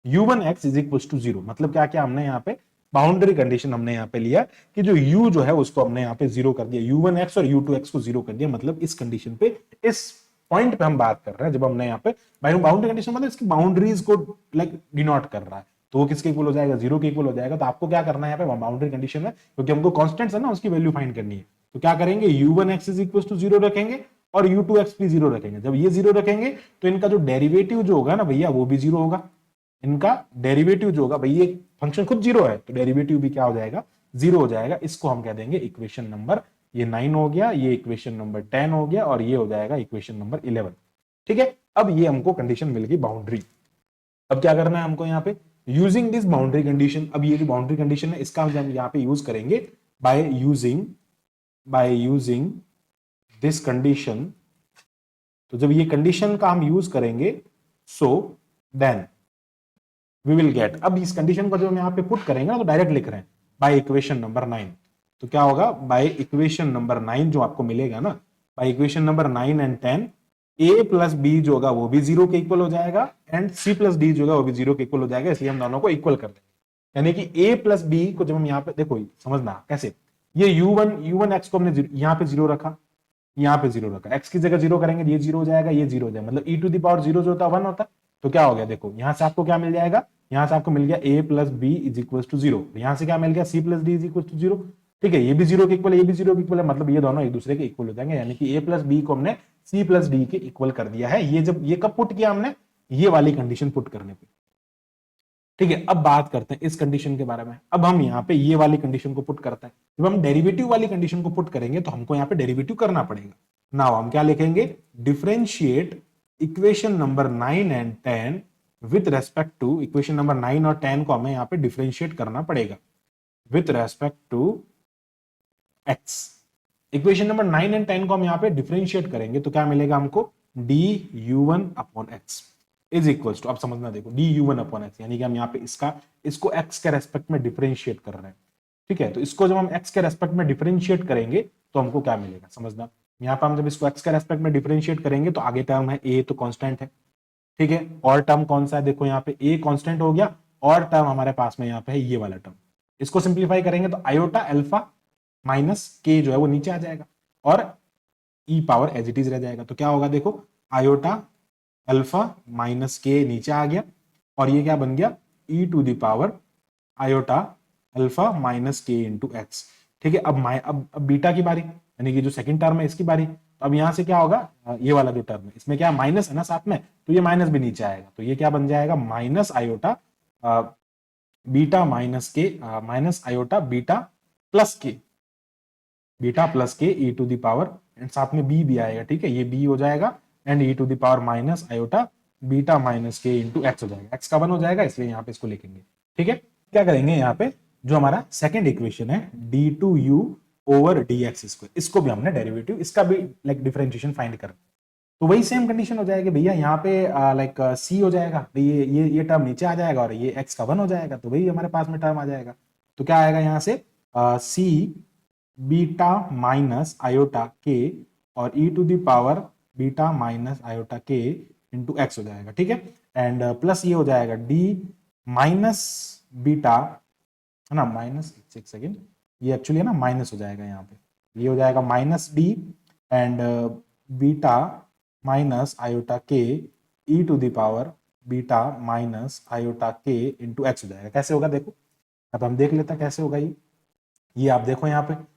u1x इज इक्वल टू 0, मतलब क्या क्या हमने यहाँ पे बाउंड्री कंडीशन हमने यहाँ पे लिया कि जो u जो है उसको हमने यहाँ पे 0 कर दिया, u1x और u2x को 0 कर दिया, मतलब इस कंडीशन पे, इस पॉइंट पे हम बात कर रहे हैं। जब हमने यहाँ पे बाउंड्री कंडीशन मतलब इसकी बाउंड्रीज को लाइक डिनोट कर रहा है, तो वो किसके इक्वल हो जाएगा, 0 के इक्वल हो जाएगा। तो आपको क्या करना है यहाँ पे बाउंड्री कंडीशन में, क्योंकि हमको कांस्टेंट्स है ना उसकी वैल्यू फाइंड करनी है, तो क्या करेंगे u1x इज इक्वल टू 0 रखेंगे और u2x भी 0 रखेंगे। जब ये 0 रखेंगे तो इनका जो डेरिवेटिव जो होगा ना भैया वो भी 0 होगा, इनका डेरिवेटिव जो होगा, भैया फंक्शन खुद 0 है तो डेरिवेटिव भी क्या हो जाएगा, 0 हो जाएगा। इसको हम कह देंगे इक्वेशन नंबर, ये 9 हो गया, ये इक्वेशन नंबर 10 हो गया, और ये हो जाएगा इक्वेशन नंबर 11, ठीक है। अब ये हमको कंडीशन मिल गई बाउंड्री। अब क्या करना है हमको यहाँ पे, यूजिंग दिस बाउंड्री कंडीशन। अब ये जो बाउंड्री कंडीशन है इसका हम यहाँ पे यूज करेंगे बाय यूजिंग दिस कंडीशन। तो जब ये कंडीशन का हम यूज करेंगे, so then we will get, अब इस कंडीशन को जब हम यहाँ पे पुट करेंगे ना तो डायरेक्ट लिख रहे हैं बाय इक्वेशन नंबर 9। तो क्या होगा, बाय इक्वेशन नंबर 9 जो आपको मिलेगा ना, by equation number 9 and 10, a plus b जो होगा वो भी 0 के इक्वल हो जाएगा, एंड c प्लस डी जो होगा वो भी 0 के इक्वल हो जाएगा, इसलिए हम दोनों को इक्वल कर देंगे। यानी कि a प्लस बी को जब हम यहाँ पे देखो समझना कैसे, ये u1x को हमने यहाँ पे 0 रखा, यहाँ पे 0 रखा, x की जगह 0 करेंगे, ये 0 हो जाएगा, ये 0 हो जाएगा, मतलब e टू द पावर 0 जो होता है 1 होता है। तो क्या हो गया देखो, यहाँ से आपको क्या मिल जाएगा, यहाँ से आपको मिल गया a plus b is equal to 0, यहाँ से क्या मिल गया c plus d is equal to 0, ठीक है, ये भी जीरो के इक्वल है, ये भी जीरो के इक्वल है, मतलब ये दोनों एक दूसरे के इक्वल हो जाएंगे, यानी कि ए प्लस बी को हमने सी प्लस डी के इक्वल कर दिया है। ये जब ये कब पुट किया हमने, ये वाली कंडीशन पुट करने पे। ठीक है, अब बात करते हैं इस कंडीशन के बारे में। अब हम यहाँ पे ये वाली कंडीशन को पुट करते हैं। जब हम डेरिवेटिव वाली कंडीशन को पुट करेंगे तो हमको यहाँ पे डेरिवेटिव करना पड़ेगा। नाउ हम क्या लिखेंगे, differentiate equation number 9 and 10 with respect to, equation number 9 और 10 को हमें यहाँ पे डिफरेंशिएट करना पड़ेगा with respect to x. Equation number 9 and 10 को हम यहाँ पे डिफरेंशिएट करेंगे तो क्या मिलेगा हमको, d u one upon x is equals to, अब समझना देखो, d u one upon x, यानी कि हम यहाँ पे इसको एक्स के रेस्पेक्ट में डिफरेंशिएट कर रहे हैं। ठीक है, तो इसको जब हम एक्स के रेस्पेक्ट में डिफरेंशिएट करेंगे तो हमको क्या मिलेगा, समझना। यहाँ पे हम जब इसको एक्स के रेस्पेक्ट में डिफरेंशिएट करेंगे तो आगे टर्म है ए तो कांस्टेंट है। ठीक है, और टर्म कौन सा है, देखो यहाँ पे ए कांस्टेंट हो गया, और टर्म हमारे पास में यहाँ पे है ये वाला टर्म। इसको सिंप्लीफाई करेंगे तो आयोटा अल्फा माइनस के जो है वो नीचे आ जाएगा और ई पावर एज इट इज रह जाएगा। तो क्या होगा, देखो आयोटा अल्फा माइनस के नीचे आ गया और ये क्या बन गया, E to the power iota alpha minus के इंटू एक्स। ठीक है, अब बीटा की बारी, यानी कि जो सेकंड टर्म है इसकी बारी। तो अब यहां से क्या होगा, ये वाला जो टर्म है इसमें क्या माइनस है ना साथ में, तो ये माइनस भी नीचे आएगा, तो ये क्या बन जाएगा, माइनस आयोटा बीटा माइनस के माइनस आयोटा बीटा प्लस के, बीटा प्लस के E to the power, and साथ में बी भी आएगा। ठीक है, ये बी हो जाएगा and e to the power minus iota beta minus के इंटू एक्स हो जाएगा। एक्स का 1 हो जाएगा, इसलिए यहाँ पे इसको लिखेंगे। ठीक है, क्या करेंगे यहाँ पे, जो हमारा सेकंड इक्वेशन है d two u over d x square, इसको भी हमने डेरिवेटिव, इसका भी लाइक डिफरेंशिएशन फाइंड कर, तो वही सेम कंडीशन हो जाएगी भैया, यहाँ पे लाइक सी हो जाएगा, ये टर्म नीचे आ जाएगा और ये एक्स का 1 हो जाएगा, तो वही हमारे पास में टर्म आ जाएगा। तो क्या आएगा यहाँ से, सी बीटा माइनस आयोटा के और E to the power beta minus iota के इंटू एक्स हो जाएगा। ठीक है, एंड प्लस ये हो जाएगा डी माइनस बीटा, है ना, माइनस, एक सेकेंड, ये एक्चुअली है ना माइनस हो जाएगा यहाँ पे, ये हो जाएगा minus D and beta minus iota K E to the power beta minus iota के इंटू एक्स हो जाएगा। कैसे होगा देखो, अब हम देख लेते हैं कैसे होगा ये आप देखो यहाँ पे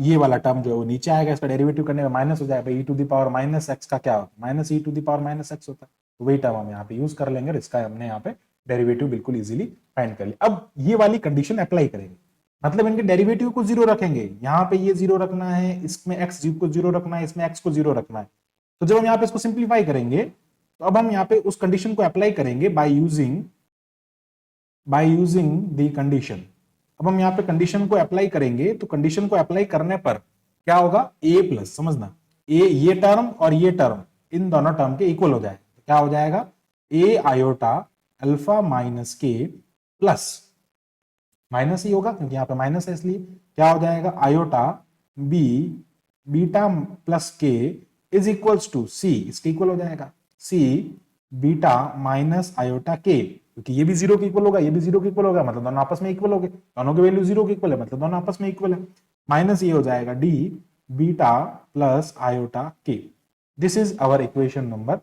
ये वाला टर्म जो है वो नीचे आएगा, इसका डेरिवेटिव करने में माइनस हो जाएगा, E to the power minus X का क्या होगा, minus E to the power minus X होता है, तो वही टर्म हम यहाँ पे यूज कर लेंगे और इसका हमने यहाँ पे डेरिवेटिव बिल्कुल इजीली फाइंड कर लिया। अब ये वाली कंडीशन अप्लाई करेंगे, मतलब इनके डेरिवेटिव को जीरो रखेंगे, यहाँ पे ये जीरो रखना है, इसमें एक्स को जीरो रखना है, इसमें एक्स को जीरो रखना है। तो जब हम यहाँ पे इसको सिंप्लीफाई करेंगे तो अब हम यहाँ पे उस कंडीशन को अप्लाई करेंगे बाय यूजिंग द कंडीशन। अब हम यहाँ पे कंडीशन को अप्लाई करेंगे तो कंडीशन को अप्लाई करने पर क्या होगा, ए प्लस, समझना, ए ये टर्म और ये टर्म इन दोनों टर्म के इक्वल हो जाएगा, तो क्या हो जाएगा, ए iota alpha minus k plus, minus ही होगा क्योंकि यहाँ पे माइनस है, इसलिए क्या हो जाएगा, आयोटा बी बीटा प्लस के इज इक्वल्स टू सी, इसके इक्वल हो जाएगा, सी बीटा माइनस आयोटा के, क्योंकि ये भी जीरो के इक्वल होगा, ये भी जीरो के इक्वल होगा, मतलब दोनों आपस में इक्वल हो गए, दोनों की वैल्यू जीरो के इक्वल है, मतलब दोनों आपस में इक्वल है, माइनस ये हो जाएगा d beta plus iota k. This is our equation number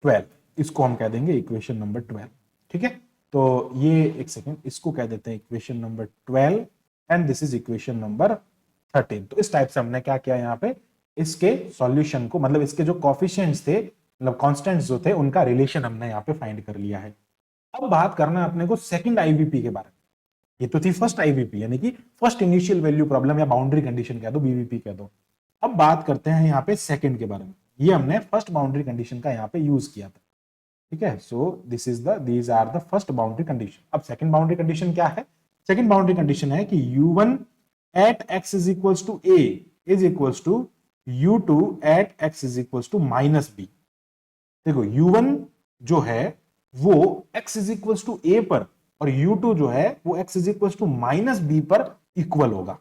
12, इसको हम कह देंगे इक्वेशन नंबर 12। ठीक है, तो ये एक सेकेंड, इसको कह देते हैं equation number 12 and this is equation number 13। तो इस टाइप से हमने क्या किया, यहाँ पे इसके सॉल्यूशन को, मतलब इसके जो कोफिशिएंट्स थे, मतलब कांस्टेंट्स जो थे, उनका रिलेशन हमने यहाँ पे फाइंड कर लिया है। अब बात करना है अपने को सेकंड आईवीपी के बारे में। ये तो थी फर्स्ट आईवीपी, यानी कि फर्स्ट इनिशियल वैल्यू प्रॉब्लम या बाउंड्री कंडीशन कह दो, बीवीपी कह दो। अब बात करते हैं यहाँ पे सेकंड के बारे में। ये हमने फर्स्ट बाउंड्री कंडीशन का यहाँ पे यूज किया था। ठीक है, so these are the first boundary condition. अब सेकंड बाउंड्री कंडीशन क्या है, सेकंड बाउंड्री कंडीशन है कि u1 at x is equals to a is equals to u2 at x is equals to minus b। देखो u1 जो है वो x is equals to a पर और u2 जो है वो x is equals to minus b पर इक्वल होगा,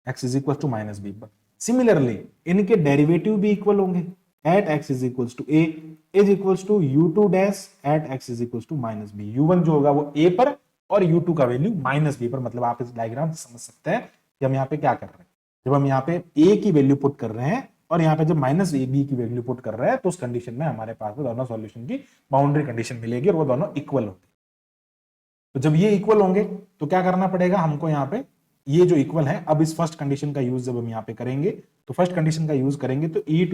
x is equals to minus b पर। सिमिलरली इनके डेरिवेटिव भी इक्वल होंगे, at x is equals to a is equals to u2 dash at x is equals to minus b। u1 जो होगा वो a पर और u2 का वैल्यू माइनस b पर। मतलब आप इस डायग्राम से समझ सकते हैं कि हम यहाँ पे क्या कर रहे हैं। जब हम यहाँ पे a की वैल्यू पुट कर रहे हैं और यहाँ पे जब माइनस b की वैल्यू पुट कर रहे हैं, तो उस कंडीशन में हमारे पास में दोनों सॉल्यूशन की बाउंड्री कंडीशन मिलेगी और वो दोनों इक्वल होंगे। तो जब ये इक्वल होंगे तो क्या करना पड़ेगा हमको, यहाँ पे ये जो इक्वल है, अब इस फर्स्ट कंडीशन का यूज जब हम यहाँ पे करेंगे, तो फर्स्ट कंडीशन का यूज करेंगे तो e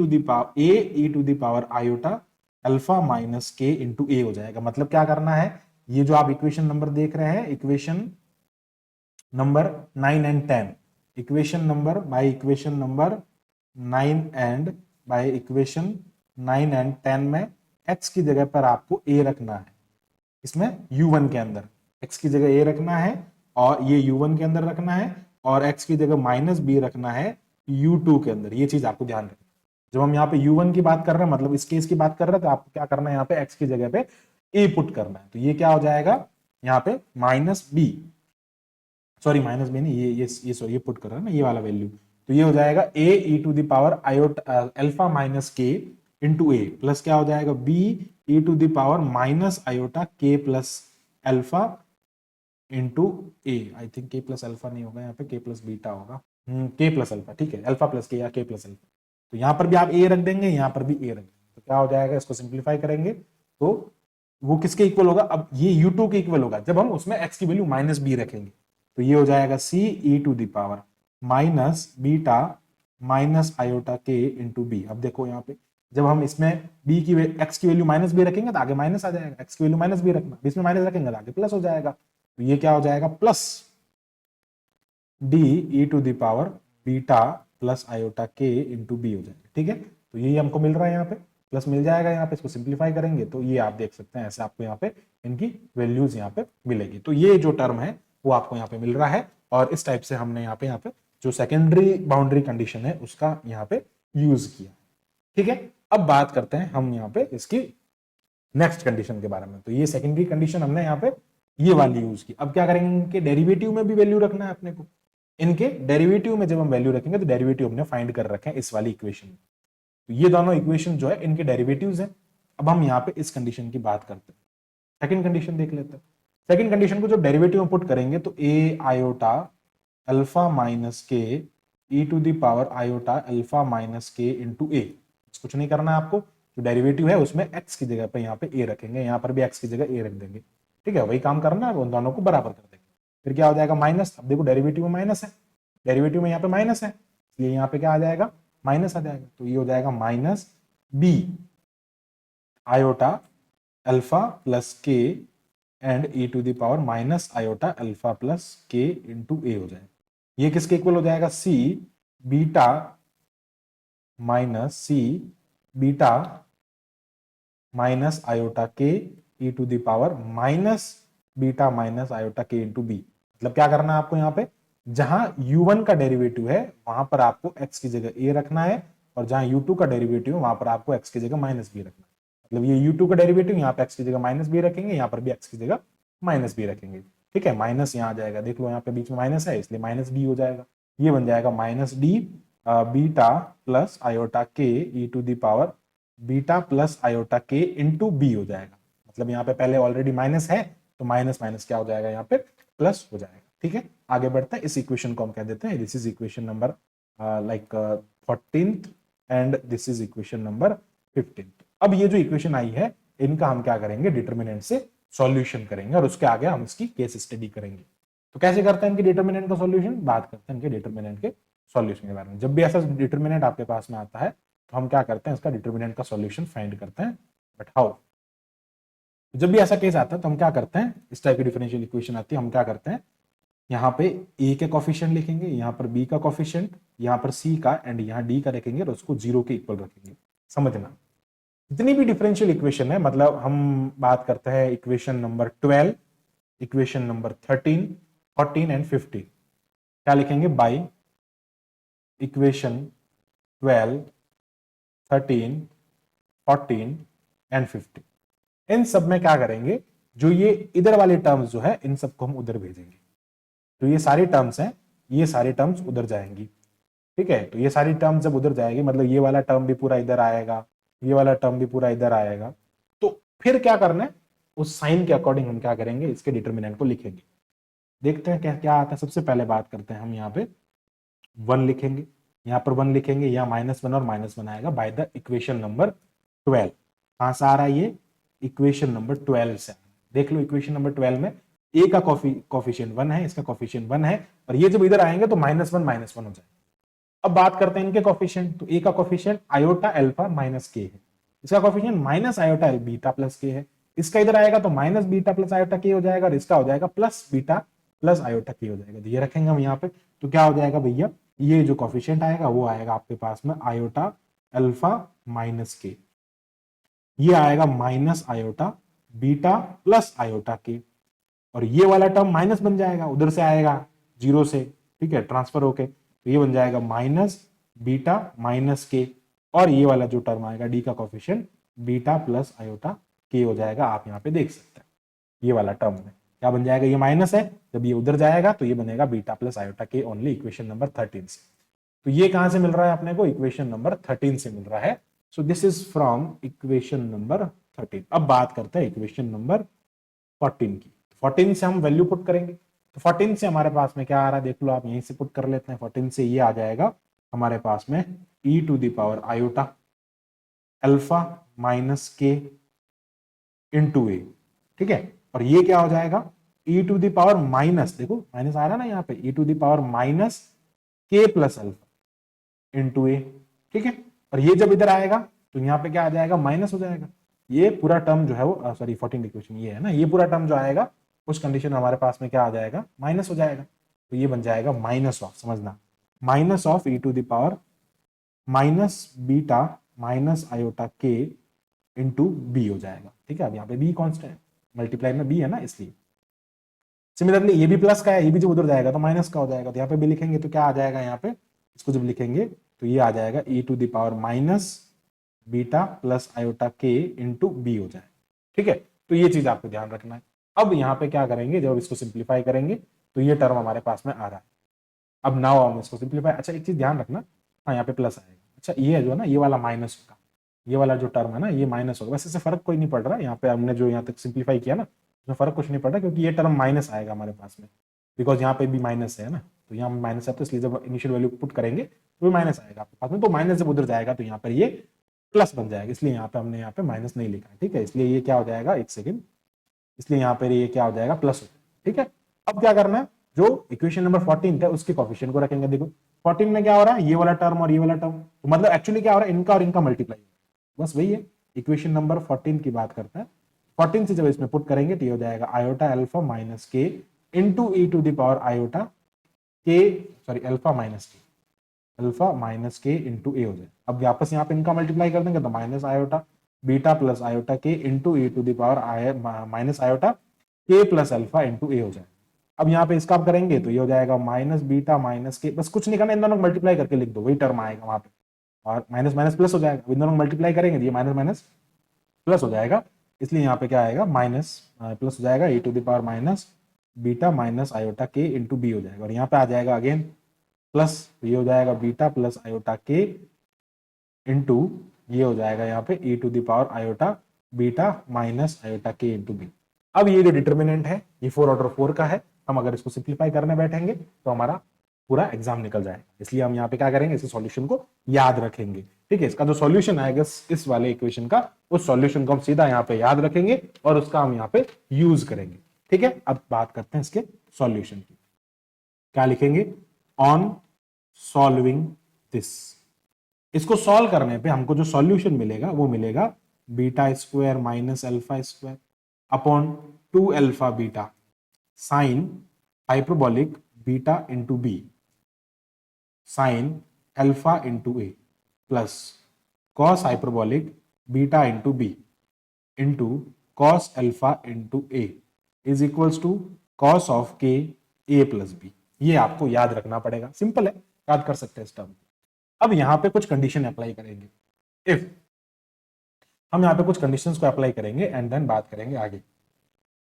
to the power iota alpha minus के इंटू ए हो जाएगा। मतलब क्या करना है, ये जो आप इक्वेशन नंबर देख रहे हैं, equation number 9 and 10, equation number by equation number 9 and 10 में x की जगह पर आपको a रखना है, इसमें u1 के अंदर x की जगह a रखना है और ये u1 के अंदर रखना है, और x की जगह माइनस b रखना है u2 के अंदर। ये चीज आपको ध्यान रखना। जब हम यहाँ पे u1 की बात कर रहे हैं, मतलब इस केस की बात कर रहे हैं, तो आपको क्या करना है, यहाँ पे x की जगह पे a पुट करना है। तो ये क्या हो जाएगा, यहाँ पे minus b, sorry minus b नहीं, ये सॉरी ये पुट कर रहा है ना, ये वाला वैल्यू। तो ये हो जाएगा a e to the power alpha minus के इंटू ए, प्लस क्या हो जाएगा b e to the power minus iota k plus alpha into a. I think k plus alpha नहीं होगा यहाँ पे, k प्लस बीटा होगा, k प्लस अल्फा, ठीक है, अल्फा प्लस के या k प्लस अल्फा। तो यहाँ पर भी आप a रख देंगे, यहाँ पर भी a रख देंगे, तो क्या हो जाएगा, इसको सिंप्लीफाई करेंगे तो वो किसके इक्वल होगा, अब ये u2 के इक्वल होगा जब हम उसमें x की वैल्यू माइनस b रखेंगे। तो ये हो जाएगा c e to the power minus beta minus iota k into b. अब देखो यहाँ पे जब हम इसमें b की x की वैल्यू माइनस b रखेंगे तो आगे माइनस आ जाएगा, x की वैल्यू माइनस b रखना, इसमें माइनस रखेंगे तो आगे प्लस हो जाएगा। तो ये क्या हो जाएगा, plus d e to the power beta plus iota k into B हो जाएगा। ठीक है, तो यही हमको मिल रहा है, यहाँ पे प्लस मिल जाएगा, यहाँ पे इसको सिंप्लीफाई करेंगे तो ये आप देख सकते हैं, ऐसे आपको यहाँ पे इनकी वैल्यूज यहाँ पे मिलेगी। तो ये जो टर्म है वो आपको यहाँ पे मिल रहा है, और इस टाइप से हमने यहाँ पे जो सेकेंडरी बाउंड्री कंडीशन है उसका यहाँ पे यूज किया। ठीक है, अब बात करते हैं हम यहाँ पे इसकी नेक्स्ट कंडीशन के बारे में। तो ये सेकेंडरी कंडीशन हमने यहाँ पे ये वाली यूज की। अब क्या करेंगे, इनके डेरिवेटिव में भी वैल्यू रखना है अपने को। इनके डेरिवेटिव में जब हम वैल्यू रखेंगे तो डेरिवेटिव हमने फाइंड कर रखे हैं इस वाली इक्वेशन में। तो ये दोनों इक्वेशन जो है इनके डेरिवेटिव्स हैं। अब हम यहाँ पे इस कंडीशन की बात करते हैं, सेकंड कंडीशन देख लेते हैं। सेकंड कंडीशन को जब डेरिवेटिव में पुट करेंगे तो a iota alpha minus K E to the power iota alpha minus के इंटू ए, कुछ नहीं करना है आपको, जो डेरिवेटिव है उसमें x की जगह पे यहाँ पे a रखेंगे, यहाँ पर भी x की जगह a रख देंगे। ठीक है, वही काम करना है, उन दोनों को बराबर कर देंगे। फिर क्या हो जाएगा, माइनस, अब देखो डेरिवेटिव में माइनस है, डेरिवेटिव में यहाँ पे माइनस है, ये यहाँ पे क्या आ जाएगा, माइनस आ जाएगा। तो ये हो जाएगा minus b iota alpha plus K and e to the power minus iota alpha plus के इंटू ए हो जाएगा। ये किसके इक्वल हो जाएगा, c beta minus c beta minus iota के e to the power minus beta minus iota के into B. मतलब क्या करना है आपको, यहाँ पे जहां u1 का डेरिवेटिव है वहां पर आपको x की जगह a रखना है, और जहां u2 का डेरिवेटिव है वहां पर आपको x की जगह माइनस b रखना है। मतलब ये u2 का डेरिवेटिव यहाँ पे x की जगह माइनस b रखेंगे, यहाँ पर भी x की जगह माइनस b रखेंगे। ठीक है, माइनस यहाँ आ जाएगा, देख लो यहाँ पे बीच में माइनस है इसलिए माइनस b हो जाएगा। ये बन जाएगा minus d beta plus iota K E to the power beta plus iota के इंटू बी हो जाएगा। मतलब यहाँ पे पहले ऑलरेडी माइनस है तो माइनस माइनस क्या हो जाएगा, यहाँ पे प्लस हो जाएगा। ठीक है, आगे बढ़ते हैं, इस इक्वेशन को हम कह देते हैं this is equation number like 14th and this is equation number 15th। अब ये जो इक्वेशन आई है इनका हम क्या करेंगे, डिटर्मिनेंट से सॉल्यूशन करेंगे, और उसके आगे हम इसकी केस स्टडी करेंगे। तो कैसे करते हैं इनके डिटर्मिनेंट का सॉल्यूशन, बात करते हैं इनके डिटर्मिनेंट के सॉल्यूशन के बारे में। जब भी ऐसा डिटर्मिनेंट आपके पास में आता है तो हम क्या करते हैं, इसका डिटर्मिनेंट का सॉल्यूशन फाइंड करते हैं। बट हाउ, जब भी ऐसा केस आता है तो हम क्या करते हैं, इस टाइप की डिफरेंशियल इक्वेशन आती है, हम क्या करते हैं, यहाँ पे a के कॉफिशिएंट लिखेंगे, यहाँ पर b का कॉफिशिएंट, यहाँ पर c का, एंड यहाँ d का रखेंगे और उसको 0 के इक्वल रखेंगे। समझना, जितनी भी डिफरेंशियल इक्वेशन है, मतलब हम बात करते हैं equation number 12, equation number 13, 14 and 15, क्या लिखेंगे, बाई इक्वेशन 12, 13, 14 एंड 15। इन सब में क्या करेंगे, जो ये इधर वाले टर्म्स जो है इन सबको हम उधर भेजेंगे। तो ये सारी टर्म्स हैं, ये सारी टर्म्स उधर जाएंगी। ठीक है, तो ये सारी टर्म्स जब उधर जाएगी, मतलब ये वाला टर्म भी पूरा इधर आएगा, ये वाला टर्म भी पूरा इधर आएगा। तो फिर क्या करना है, उस साइन के अकॉर्डिंग हम क्या करेंगे, इसके डिटर्मिनेंट को लिखेंगे। देखते हैं क्या क्या आता है। सबसे पहले बात करते हैं हम यहाँ पे 1 लिखेंगे, यहाँ पर 1 लिखेंगे, यहाँ -1 और -1 आएगा बाय द इक्वेशन नंबर 12। कहां से आ रहा है ये, इक्वेशन नंबर 12 से। देख लो इक्वेशन नंबर 12 में ए का कॉफिशिएंट 1 है, इसका कॉफिशिएंट 1 है, और ये जब इधर आएंगे तो -1 हो जाएगा। अब बात करते हैं इनके कॉफिशिएंट, तो ए का कॉफिशिएंट आयोटा अल्फा माइनस के है, इसका coefficient minus iota beta plus के है, इसका इधर आएगा तो minus beta plus iota k हो जाएगा, और इसका हो जाएगा plus beta plus iota k हो जाएगा। तो ये रखेंगे हम यहाँ पे, तो क्या हो जाएगा भैया, ये जो कॉफिशिएंट आएगा वो आएगा आपके पास में आयोटा अल्फा माइनस के, ये आएगा minus iota beta plus iota K, और ये वाला टर्म माइनस बन जाएगा, उधर से आएगा जीरो से, ठीक है, ट्रांसफर होके, तो ये बन जाएगा माइनस बीटा माइनस के, और ये वाला जो टर्म आएगा डी का coefficient beta plus iota k हो जाएगा। आप यहाँ पे देख सकते हैं ये वाला टर्म में क्या बन जाएगा, ये माइनस है, जब ये उधर जाएगा तो ये बनेगा बीटा प्लस आयोटा के ओनली, इक्वेशन नंबर 13 से। तो ये कहां से मिल रहा है अपने को, इक्वेशन नंबर 13 से मिल रहा है। सो this is from equation number 13। अब बात करते हैं इक्वेशन नंबर 14 की। 14 से हम वैल्यू पुट करेंगे, तो 14 से हमारे पास में क्या आ रहा है देख लो, आप यहीं से पुट कर लेते हैं। 14 से ये आ जाएगा हमारे पास में e to the power iota alpha minus के इंटू ए, ठीक है, और ये क्या हो जाएगा e to the power minus, देखो माइनस आ रहा है ना यहाँ पे, e to the power minus k plus alpha into a, ठीक है, और ये जब इधर आएगा तो यहाँ पे क्या आ जाएगा, माइनस हो जाएगा। ये पूरा टर्म जो है वो सॉरी 14 इक्वेशन ये है ना, ये पूरा टर्म जो आएगा उस कंडीशन में हमारे पास में क्या आ जाएगा, माइनस हो जाएगा। तो ये बन जाएगा माइनस ऑफ, समझना, minus of e to the power minus beta minus iota के इंटू बी हो जाएगा, ठीक है। अब यहाँ पे बी कॉन्स्टेंट है, मल्टीप्लाई में बी है ना इसलिए। सिमिलरली ये भी प्लस का है, ये भी जब उधर जाएगा तो माइनस का हो जाएगा, तो यहाँ पे भी लिखेंगे तो क्या आ जाएगा, यहाँ पे इसको जब लिखेंगे तो ये आ जाएगा e to the power minus beta plus iota के इंटू बी हो जाएगा, ठीक है। तो ये चीज आपको ध्यान रखना है। अब यहाँ पे क्या करेंगे, जब इसको सिंप्लीफाई करेंगे तो ये टर्म हमारे पास में आ रहा है। अब नाउ हम इसको सिंप्लीफाई, अच्छा एक चीज ध्यान रखना, हाँ यहाँ पे प्लस आएगा, अच्छा ये जो है ना ये वाला माइनस होगा, ये वाला जो टर्म है ना ये माइनस होगा। वैसे इससे फर्क कोई नहीं पड़ रहा है, यहाँ पे हमने जो यहाँ तक सिंप्लीफाई किया ना उसमें फर्क कुछ नहीं पड़ रहा, क्योंकि ये टर्म माइनस आएगा हमारे पास में, बिकॉज यहाँ पे भी माइनस है ना, तो यहाँ माइनस है, तो इसलिए जब इनिशियल वैल्यू पुट करेंगे तो माइनस आएगा आपके पास में, तो माइनस जब उधर जाएगा तो यहाँ पर ये प्लस बन जाएगा, इसलिए यहाँ पे हमने यहाँ पे माइनस नहीं लिखा है, ठीक है। इसलिए ये क्या हो जाएगा, एक सेकेंड, इसलिए यहाँ पर ये क्या हो जाएगा, प्लस हो जाएगा, ठीक है। अब क्या करना है, जो इक्वेशन नंबर 14 है उसके कोफिशिएंट को रखेंगे। देखो 14 में क्या हो रहा है, ये वाला टर्म और ये वाला टर्म, तो मतलब एक्चुअली क्या हो रहा है, इनका और इनका मल्टीप्लाई, बस वही है। इक्वेशन नंबर 14 की बात करते हैं, 14 से जब इसमें पुट करेंगे तो ये हो जाएगा आयोटा अल्फा माइनस के into e to the power iota k, sorry alpha minus k, alpha minus के इंटू ए हो जाए। अब वापस यहाँ पे इनका मल्टीप्लाई कर देंगे तो minus iota beta plus iota के into A to the power minus iota K plus alpha into ए हो जाए। अब यहाँ पे इसका आप करेंगे तो ये हो जाएगा माइनस बीटा माइनस के, बस कुछ नहीं करना, इन दोनों को मल्टीप्लाई करके लिख दो, वही टर्म आएगा वहां पे, और माइनस माइनस प्लस हो जाएगा, इन दोनों को मल्टीप्लाई करेंगे तो ये माइनस माइनस प्लस हो जाएगा, इसलिए यहाँ पे क्या आएगा, माइनस प्लस हो जाएगा e to the power minus beta minus iota के इंटू बी हो जाएगा, और यहाँ पे आ जाएगा अगेन प्लस, तो ये हो जाएगा बीटा प्लस आयोटा के इंटू ये हो जाएगा यहाँ पे e to the power iota beta minus iota के इंटू बी। अब ये जो डिटर्मिनेंट है ये 4 ऑर्डर 4 का है, हम अगर इसको सिंप्लीफाई करने बैठेंगे तो हमारा पूरा एग्जाम निकल जाएगा, इसलिए हम यहाँ पे क्या करेंगे, इस सॉल्यूशन को याद रखेंगे, ठीक है। इसका जो सॉल्यूशन आएगा इस वाले इक्वेशन का, उस सॉल्यूशन को हम सीधा यहाँ पे याद रखेंगे और उसका हम यहाँ पे यूज करेंगे, ठीक है। अब बात करते हैं इसके सॉल्यूशन की, क्या लिखेंगे, ऑन सॉल्विंग दिस, इसको सॉल्व करने पे हमको जो सॉल्यूशन मिलेगा वो मिलेगा beta square minus alpha square upon 2 alpha beta sine hyperbolic beta into b sine alpha into a plus cos hyperbolic beta into b into cos alpha into a is equals to cos of k a plus B. ये आपको याद रखना पड़ेगा, simple है, याद कर सकते हैं इस टर्म। अब यहां पे कुछ कंडीशन अप्लाई करेंगे, इफ हम यहाँ पे कुछ कंडीशंस को अप्लाई करेंगे एंड देन बात करेंगे आगे।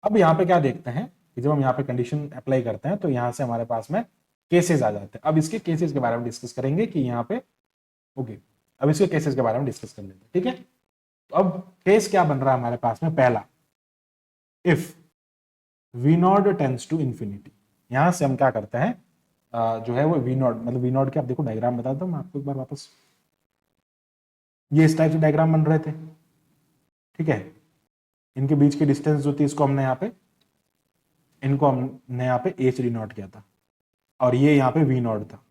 अब यहाँ पे क्या देखते हैं कि जब हम यहाँ पे कंडीशन अप्लाई करते हैं तो यहाँ से हमारे पास में केसेस आ जाते हैं। अब इसके केसेस के बारे में डिस्कस करेंगे कि यहाँ पे ओके, अब इसके केसेस के बारे में डिस्कस कर लेते हैं, ठीक है। तो अब केस क्या बन रहा है हमारे पास में, पहला if v naught tends to infinity, यहां से हम क्या करते हैं जो है वो वी नॉट, मतलब वी नॉट के आप देखो डायग्राम बताता हूं मैं आपको एक बार वापस, ये इस टाइप से डायग्राम बन रहे थे, ठीक है। इनके बीच की डिस्टेंस जो थी इसको हमने यहाँ पे इनको हमने यहाँ पे ए से डिनोट किया था और ये यहाँ पे वी नॉट था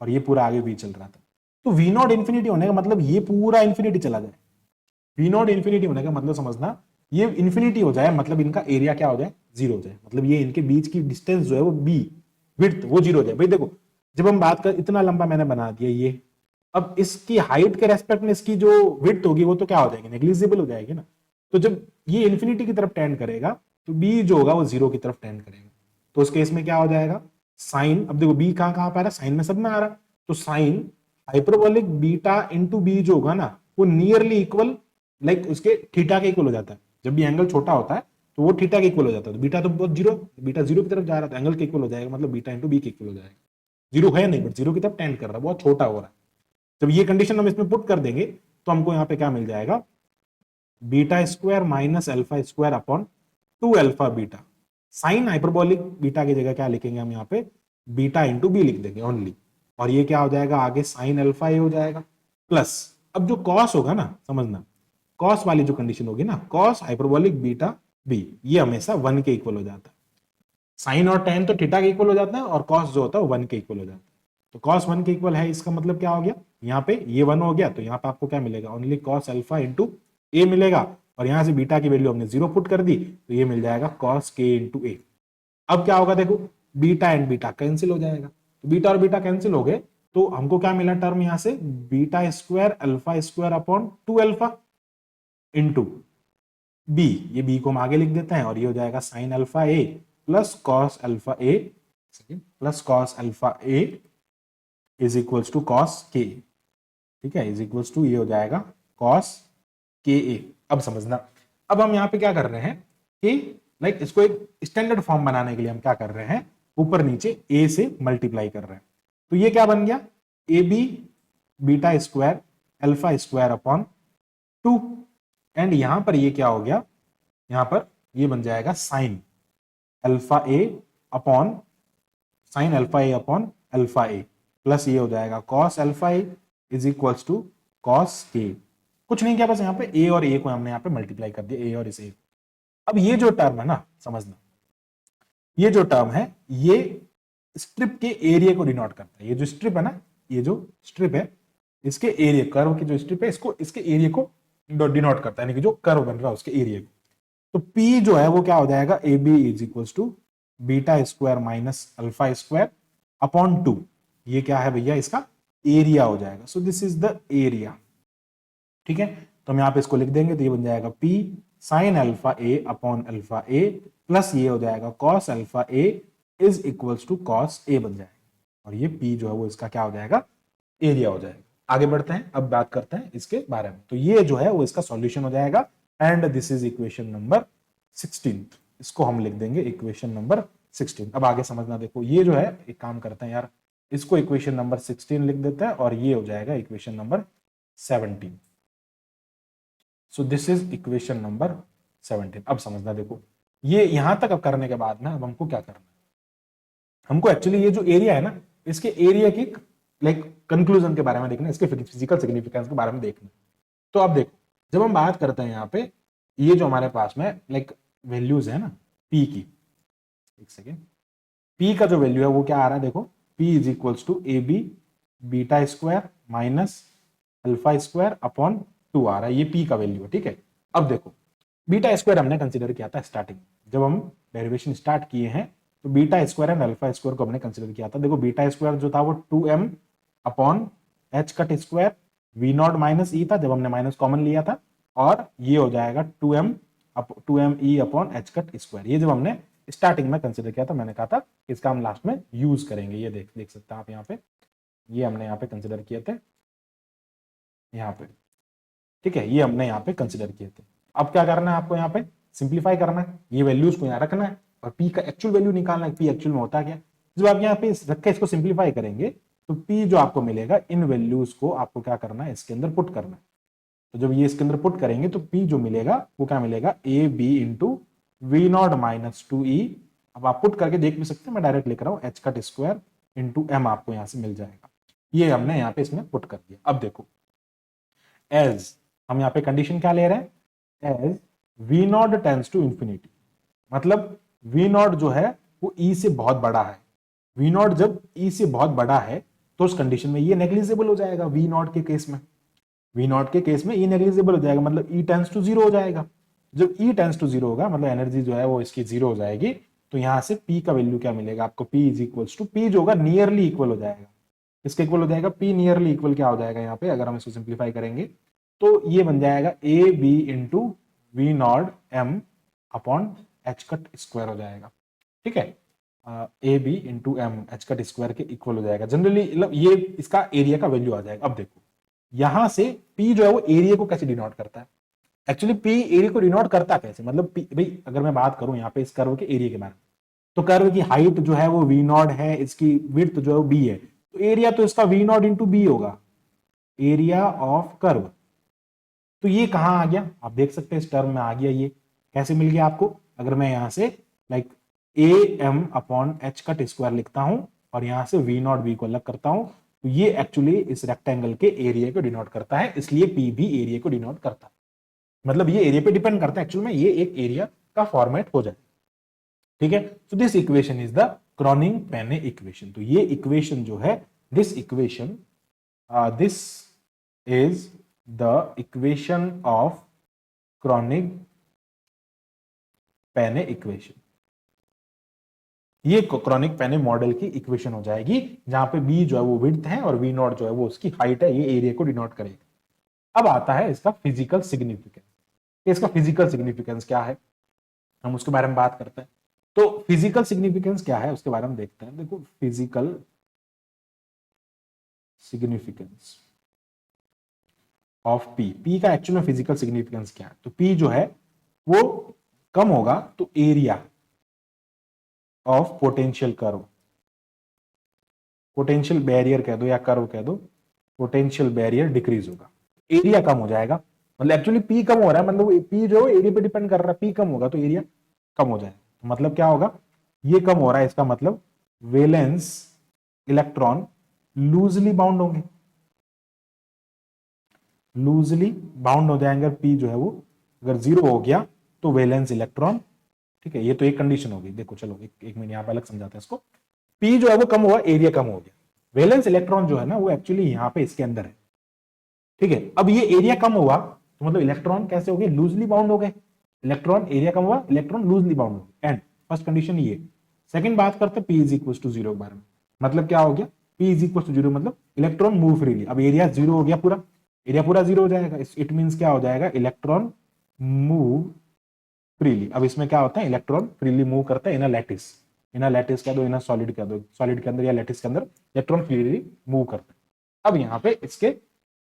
और ये पूरा आगे वी चल रहा था। तो वी नॉट इन्फिनिटी होने का मतलब ये पूरा इन्फिनिटी चला जाए। वी नॉट इन्फिनिटी होने का मतलब समझना, ये इन्फिनिटी हो जाए मतलब इनका एरिया क्या हो जाए, जीरो हो जाए, मतलब ये इनके बीच की डिस्टेंस जो है वो बी विड्थ वो जीरो हो जाए। भाई देखो जब हम बात कर, इतना लंबा मैंने बना दिया ये, अब इसकी हाइट के रेस्पेक्ट में इसकी जो विड्थ होगी वो तो क्या हो जाएगी, नेग्लिजिबल हो जाएगी ना। तो जब ये इन्फिनिटी की तरफ टेंड करेगा तो बी जो होगा वो जीरो की तरफ टेंड करेगा। तो उस केस में क्या हो जाएगा, साइन, अब देखो बी कहां कहां पे आ रहा है, साइन में सब में आ रहा है, तो sine hyperbolic beta into b जो होगा ना वो नियरली इक्वल, लाइक उसके थीटा के इक्वल हो जाता है। जब भी एंगल छोटा होता है तो वो थीटा के इक्वल हो जाता है, तो बीटा तो बहुत जीरो, बीटा जीरो की तरफ जा रहा था, एंगल के इक्वल हो जाएगा, मतलब बीटा इंटू बी के इक्वल हो जाएगा। जीरो है नहीं बट जीरो की तरफ टेंड कर रहा है, बहुत छोटा हो रहा है। जब ये कंडीशन हम इसमें पुट कर देंगे तो हमको यहाँ पे क्या मिल जाएगा, beta square minus alpha square upon 2 alpha beta. Sign hyperbolic beta की जगह क्या लिखेंगे हम यहाँ पे, बीटा इंटू बी लिख देंगे ओनली, और ये क्या हो जाएगा आगे साइन अल्फा ए हो जाएगा प्लस, अब जो कॉस होगा ना समझना, कॉस वाली जो कंडीशन होगी ना, कॉस हाइपरबोलिक बीटा बी, ये हमेशा 1 के इक्वल हो जाता है। साइन और टेन तो थीटा के इक्वल हो जाता है और कॉस जो होता है वो 1 के इक्वल हो जाता है। तो कॉस 1 के इक्वल है, इसका मतलब क्या हो गया, यहाँ पे ये 1 हो गया तो यहाँ पे आपको क्या मिलेगा, ओनली कॉस अल्फा इंटू ए मिलेगा, और यहाँ से बीटा की वैल्यू हमने 0 पुट कर दी तो ये मिल जाएगा कॉस के इंटू ए। अब क्या होगा देखो, बीटा एंड बीटा कैंसिल हो जाएगा, तो बीटा और बीटा कैंसिल हो गए तो हमको क्या मिला टर्म यहाँ से, beta square alpha square upon 2 alpha into b, ये बी को हम आगे लिख देते हैं और ये हो जाएगा sine alpha A plus cos alpha A plus cos alpha A is equals to cos k, ठीक है, इज इक्वल्स टू ये हो जाएगा कॉस के ए। अब समझना, अब हम यहाँ पे क्या कर रहे हैं कि लाइक इसको एक स्टैंडर्ड फॉर्म बनाने के लिए हम क्या कर रहे हैं, ऊपर नीचे ए से मल्टीप्लाई कर रहे हैं। तो ये क्या बन गया, a b beta square alpha square upon 2, and यहां पर ये क्या हो गया, यहां पर ये बन जाएगा साइन अल्फा ए अपॉन साइन अल्फा ए अपॉन अल्फा ए प्लस ये हो जाएगा cos alpha A is equals to cos k. कुछ नहीं किया, बस यहाँ पे ए और ए को हमने यहाँ पे मल्टीप्लाई कर दिया, ए और इस ए। अब ये जो टर्म है ना समझना, ये जो टर्म है ये स्ट्रिप के एरिया को डिनोट करता है। ये जो स्ट्रिप है ना, ये जो स्ट्रिप है इसके एरिया, कर्व की जो स्ट्रिप है इसको, इसके एरिया को डिनोट करता है, यानी कि जो कर्व बन रहा है उसके एरिया को। तो P जो है वो क्या हो जाएगा, a b is equals to beta square minus alpha square upon 2, ये क्या है भैया इसका एरिया हो जाएगा। So this is the area, ठीक है। तो हम यहाँ पे इसको लिख देंगे तो ये बन जाएगा P साइन अल्फा ए अपॉन अल्फा ए प्लस ये हो जाएगा cos alpha A is equals to cos A बन जाएगा, और ये P जो है वो इसका क्या हो जाएगा, एरिया हो जाएगा। आगे बढ़ते हैं, अब बात करते हैं इसके बारे में। तो ये जो है वो इसका सॉल्यूशन हो जाएगा, and this is equation number 16, इसको हम लिख देंगे इक्वेशन नंबर 16। अब आगे समझना, देखो ये जो है एक काम करते हैं यार, इसको इक्वेशन नंबर 16 लिख देते हैं और ये हो जाएगा equation number 17। So this is equation number 17। अब समझना, देखो ये यहां तक अब करने के बाद ना अब हमको क्या करना है, हमको एक्चुअली ये जो एरिया है ना इसके एरिया की लाइक कंक्लूजन के बारे में देखना, इसके फिजिकल सिग्निफिकेंस के बारे में देखना। तो अब देखो जब हम बात करते हैं यहाँ पे, ये जो हमारे पास में लाइक वैल्यूज है ना P की, एक सेकेंड, P का जो वैल्यू है वो क्या आ रहा है, देखो P is equals to a b beta square minus alpha square upon 2 आ रहा है, ये P का वैल्यू है, ठीक है। अब देखो बीटा स्क्वायर हमने कंसिडर किया था स्टार्टिंग, जब हम डेरिवेशन स्टार्ट किए हैं तो beta square and alpha square को हमने कंसिडर किया था। देखो बीटा स्क्वायर जो था वो 2m upon H cut square V not minus E था, जब हमने माइनस कॉमन लिया था, और ये हो जाएगा 2m ई अपॉन एच कट स्क्वायर, ये जब हमने स्टार्टिंग में कंसिडर किया था, मैंने कहा था इसका हम लास्ट में यूज करेंगे। ये देख सकते हैं आप यहाँ पे, ये हमने यहाँ पे कंसिडर किए थे यहाँ पे, ठीक है, ये हमने यहाँ पे कंसिडर किए थे। अब क्या करना है आपको, यहाँ पे सिंप्लीफाई करना है, ये वैल्यूज को यहाँ रखना है और P का एक्चुअल वैल्यू निकालना है, P एक्चुअल में होता क्या। जब आप यहाँ पे रख के इसको सिंप्लीफाई करेंगे तो P जो आपको मिलेगा, इन वैल्यूज को आपको क्या करना है, इसके अंदर पुट करना है। तो जब ये इसके अंदर पुट करेंगे तो P जो मिलेगा वो क्या मिलेगा, a b into v not minus 2e। अब आप पुट करके देख भी सकते हैं, मैं डायरेक्ट लिख रहा हूँ, h cut square into m आपको यहाँ से मिल जाएगा। ये हमने यहाँ पे इसमें पुट कर दिया। अब देखो एज हम यहाँ पे कंडीशन क्या ले रहे हैं, as v naught tends to infinity, मतलब वी नॉट जो है वो ई से बहुत बड़ा है, वी नॉट जब ई से बहुत बड़ा है तो उस कंडीशन में ये नेग्लिजिबल हो जाएगा। वी नॉट के केस में, वी नॉट के केस में ई नेग्लिजिबल हो जाएगा, मतलब ई टेंस टू जीरो हो जाएगा। जब ई टेंस टू जीरो होगा मतलब एनर्जी जो है वो इसकी जीरो हो जाएगी, तो यहां से पी का वैल्यू क्या मिलेगा आपको, p is equals to, p जो होगा नियरली इक्वल हो जाएगा, इसके इक्वल हो जाएगा, पी नियरली इक्वल क्या हो जाएगा यहाँ पे, अगर हम इसको सिंप्लीफाई करेंगे तो ये बन जाएगा a b into v naught m upon H cut square हो जाएगा। ठीक है, a b into m h cut square के इक्वल हो जाएगा। जनरली मतलब ये इसका एरिया का वैल्यू आ जाएगा। अब देखो यहां से पी जो है वो एरिया को कैसे डिनोट करता है, एक्चुअली पी एरिया को डिनोट करता कैसे, मतलब P, भाई अगर मैं बात करूं यहाँ पे इस कर्व के एरिया के बारे में, तो कर्व की हाइट जो है वो वी नॉट है, इसकी विड्थ जो है वो बी है, तो एरिया तो इसका वी नॉट इंटू बी होगा, एरिया ऑफ कर्व। तो ये कहां आ गया, आप देख सकते हैं इस टर्म में आ गया। ये कैसे मिल गया आपको, अगर मैं यहां से like a m upon H cut square लिखता हूं और यहां से वी नॉट बी को अलग करता हूं, तो ये एक्चुअली इस रेक्टेंगल के एरिया को डिनोट करता है, इसलिए पी भी एरिया को डिनोट करता है। मतलब ये एरिया पे डिपेंड करता है एक्चुअल में, ये एक एरिया का फॉर्मेट हो जाए। ठीक है, तो दिस इक्वेशन इज द क्रॉनिंग पेने इक्वेशन। तो ये इक्वेशन जो है, this equation, this is the equation of chronic पेने इक्वेशन। ये क्रॉनिक पेने मॉडल की इक्वेशन हो जाएगी, जहां पे बी जो है वो विड्थ है और वी नॉट जो है वो उसकी हाइट है, ये एरिया को डिनोट करेगा। अब आता है इसका फिजिकल सिग्निफिकेंस। इसका फिजिकल सिग्निफिकेंस क्या है, हम उसके बारे में बात करते हैं। तो फिजिकल सिग्निफिकेंस क्या है उसके बारे में देखते हैं। देखो physical significance of P, P का एक्चुअल में फिजिकल सिग्निफिकेंस क्या है, तो पी जो है वो कम होगा तो area of potential curve, potential barrier कह दो या कर्व कह दो, पोटेंशियल बैरियर डिक्रीज होगा, एरिया कम हो जाएगा। मतलब एक्चुअली पी कम हो रहा है, मतलब पी जो है एरिया पे डिपेंड कर रहा है, पी कम होगा तो एरिया कम हो जाएगा। तो मतलब क्या होगा, ये कम हो रहा है, इसका मतलब वेलेंस इलेक्ट्रॉन लूजली बाउंड होंगे, लूजली बाउंड हो जाएंगे। पी जो है वो अगर जीरो हो गया तो वेलेंस इलेक्ट्रॉन, ठीक है, ये तो एक कंडीशन होगी। देखो चलो एक मिनट यहाँ पे अलग समझाते हैं इसको। पी जो है वो कम हुआ, एरिया कम हो गया, वेलेंस इलेक्ट्रॉन जो है ना वो एक्चुअली यहाँ पे इसके अंदर है। ठीक है, अब ये एरिया कम हुआ तो मतलब इलेक्ट्रॉन कैसे हो गए, लूजली बाउंड हो गए। इलेक्ट्रॉन, एरिया कम हुआ, इलेक्ट्रॉन लूजली बाउंड हो गए। एंड फर्स्ट कंडीशन ये। सेकंड बात करते हैं p is equal to zero के बारे में। मतलब क्या हो गया, p is equal to zero मतलब इलेक्ट्रॉन मूव फ्रीली। अब एरिया जीरो हो गया, पूरा एरिया पूरा जीरो हो जाएगा, इट मीन्स क्या हो जाएगा, इलेक्ट्रॉन मूव फ्रीली। अब इसमें क्या होता है, इलेक्ट्रॉन फ्रीली मूव करता है इन अ लैटिस, इन अ लैटिस कह दो, इन अ सॉलिड कह दो, सॉलिड के अंदर या लैटिस के अंदर इलेक्ट्रॉन फ्रीली मूव करता है। अब यहाँ पे इसके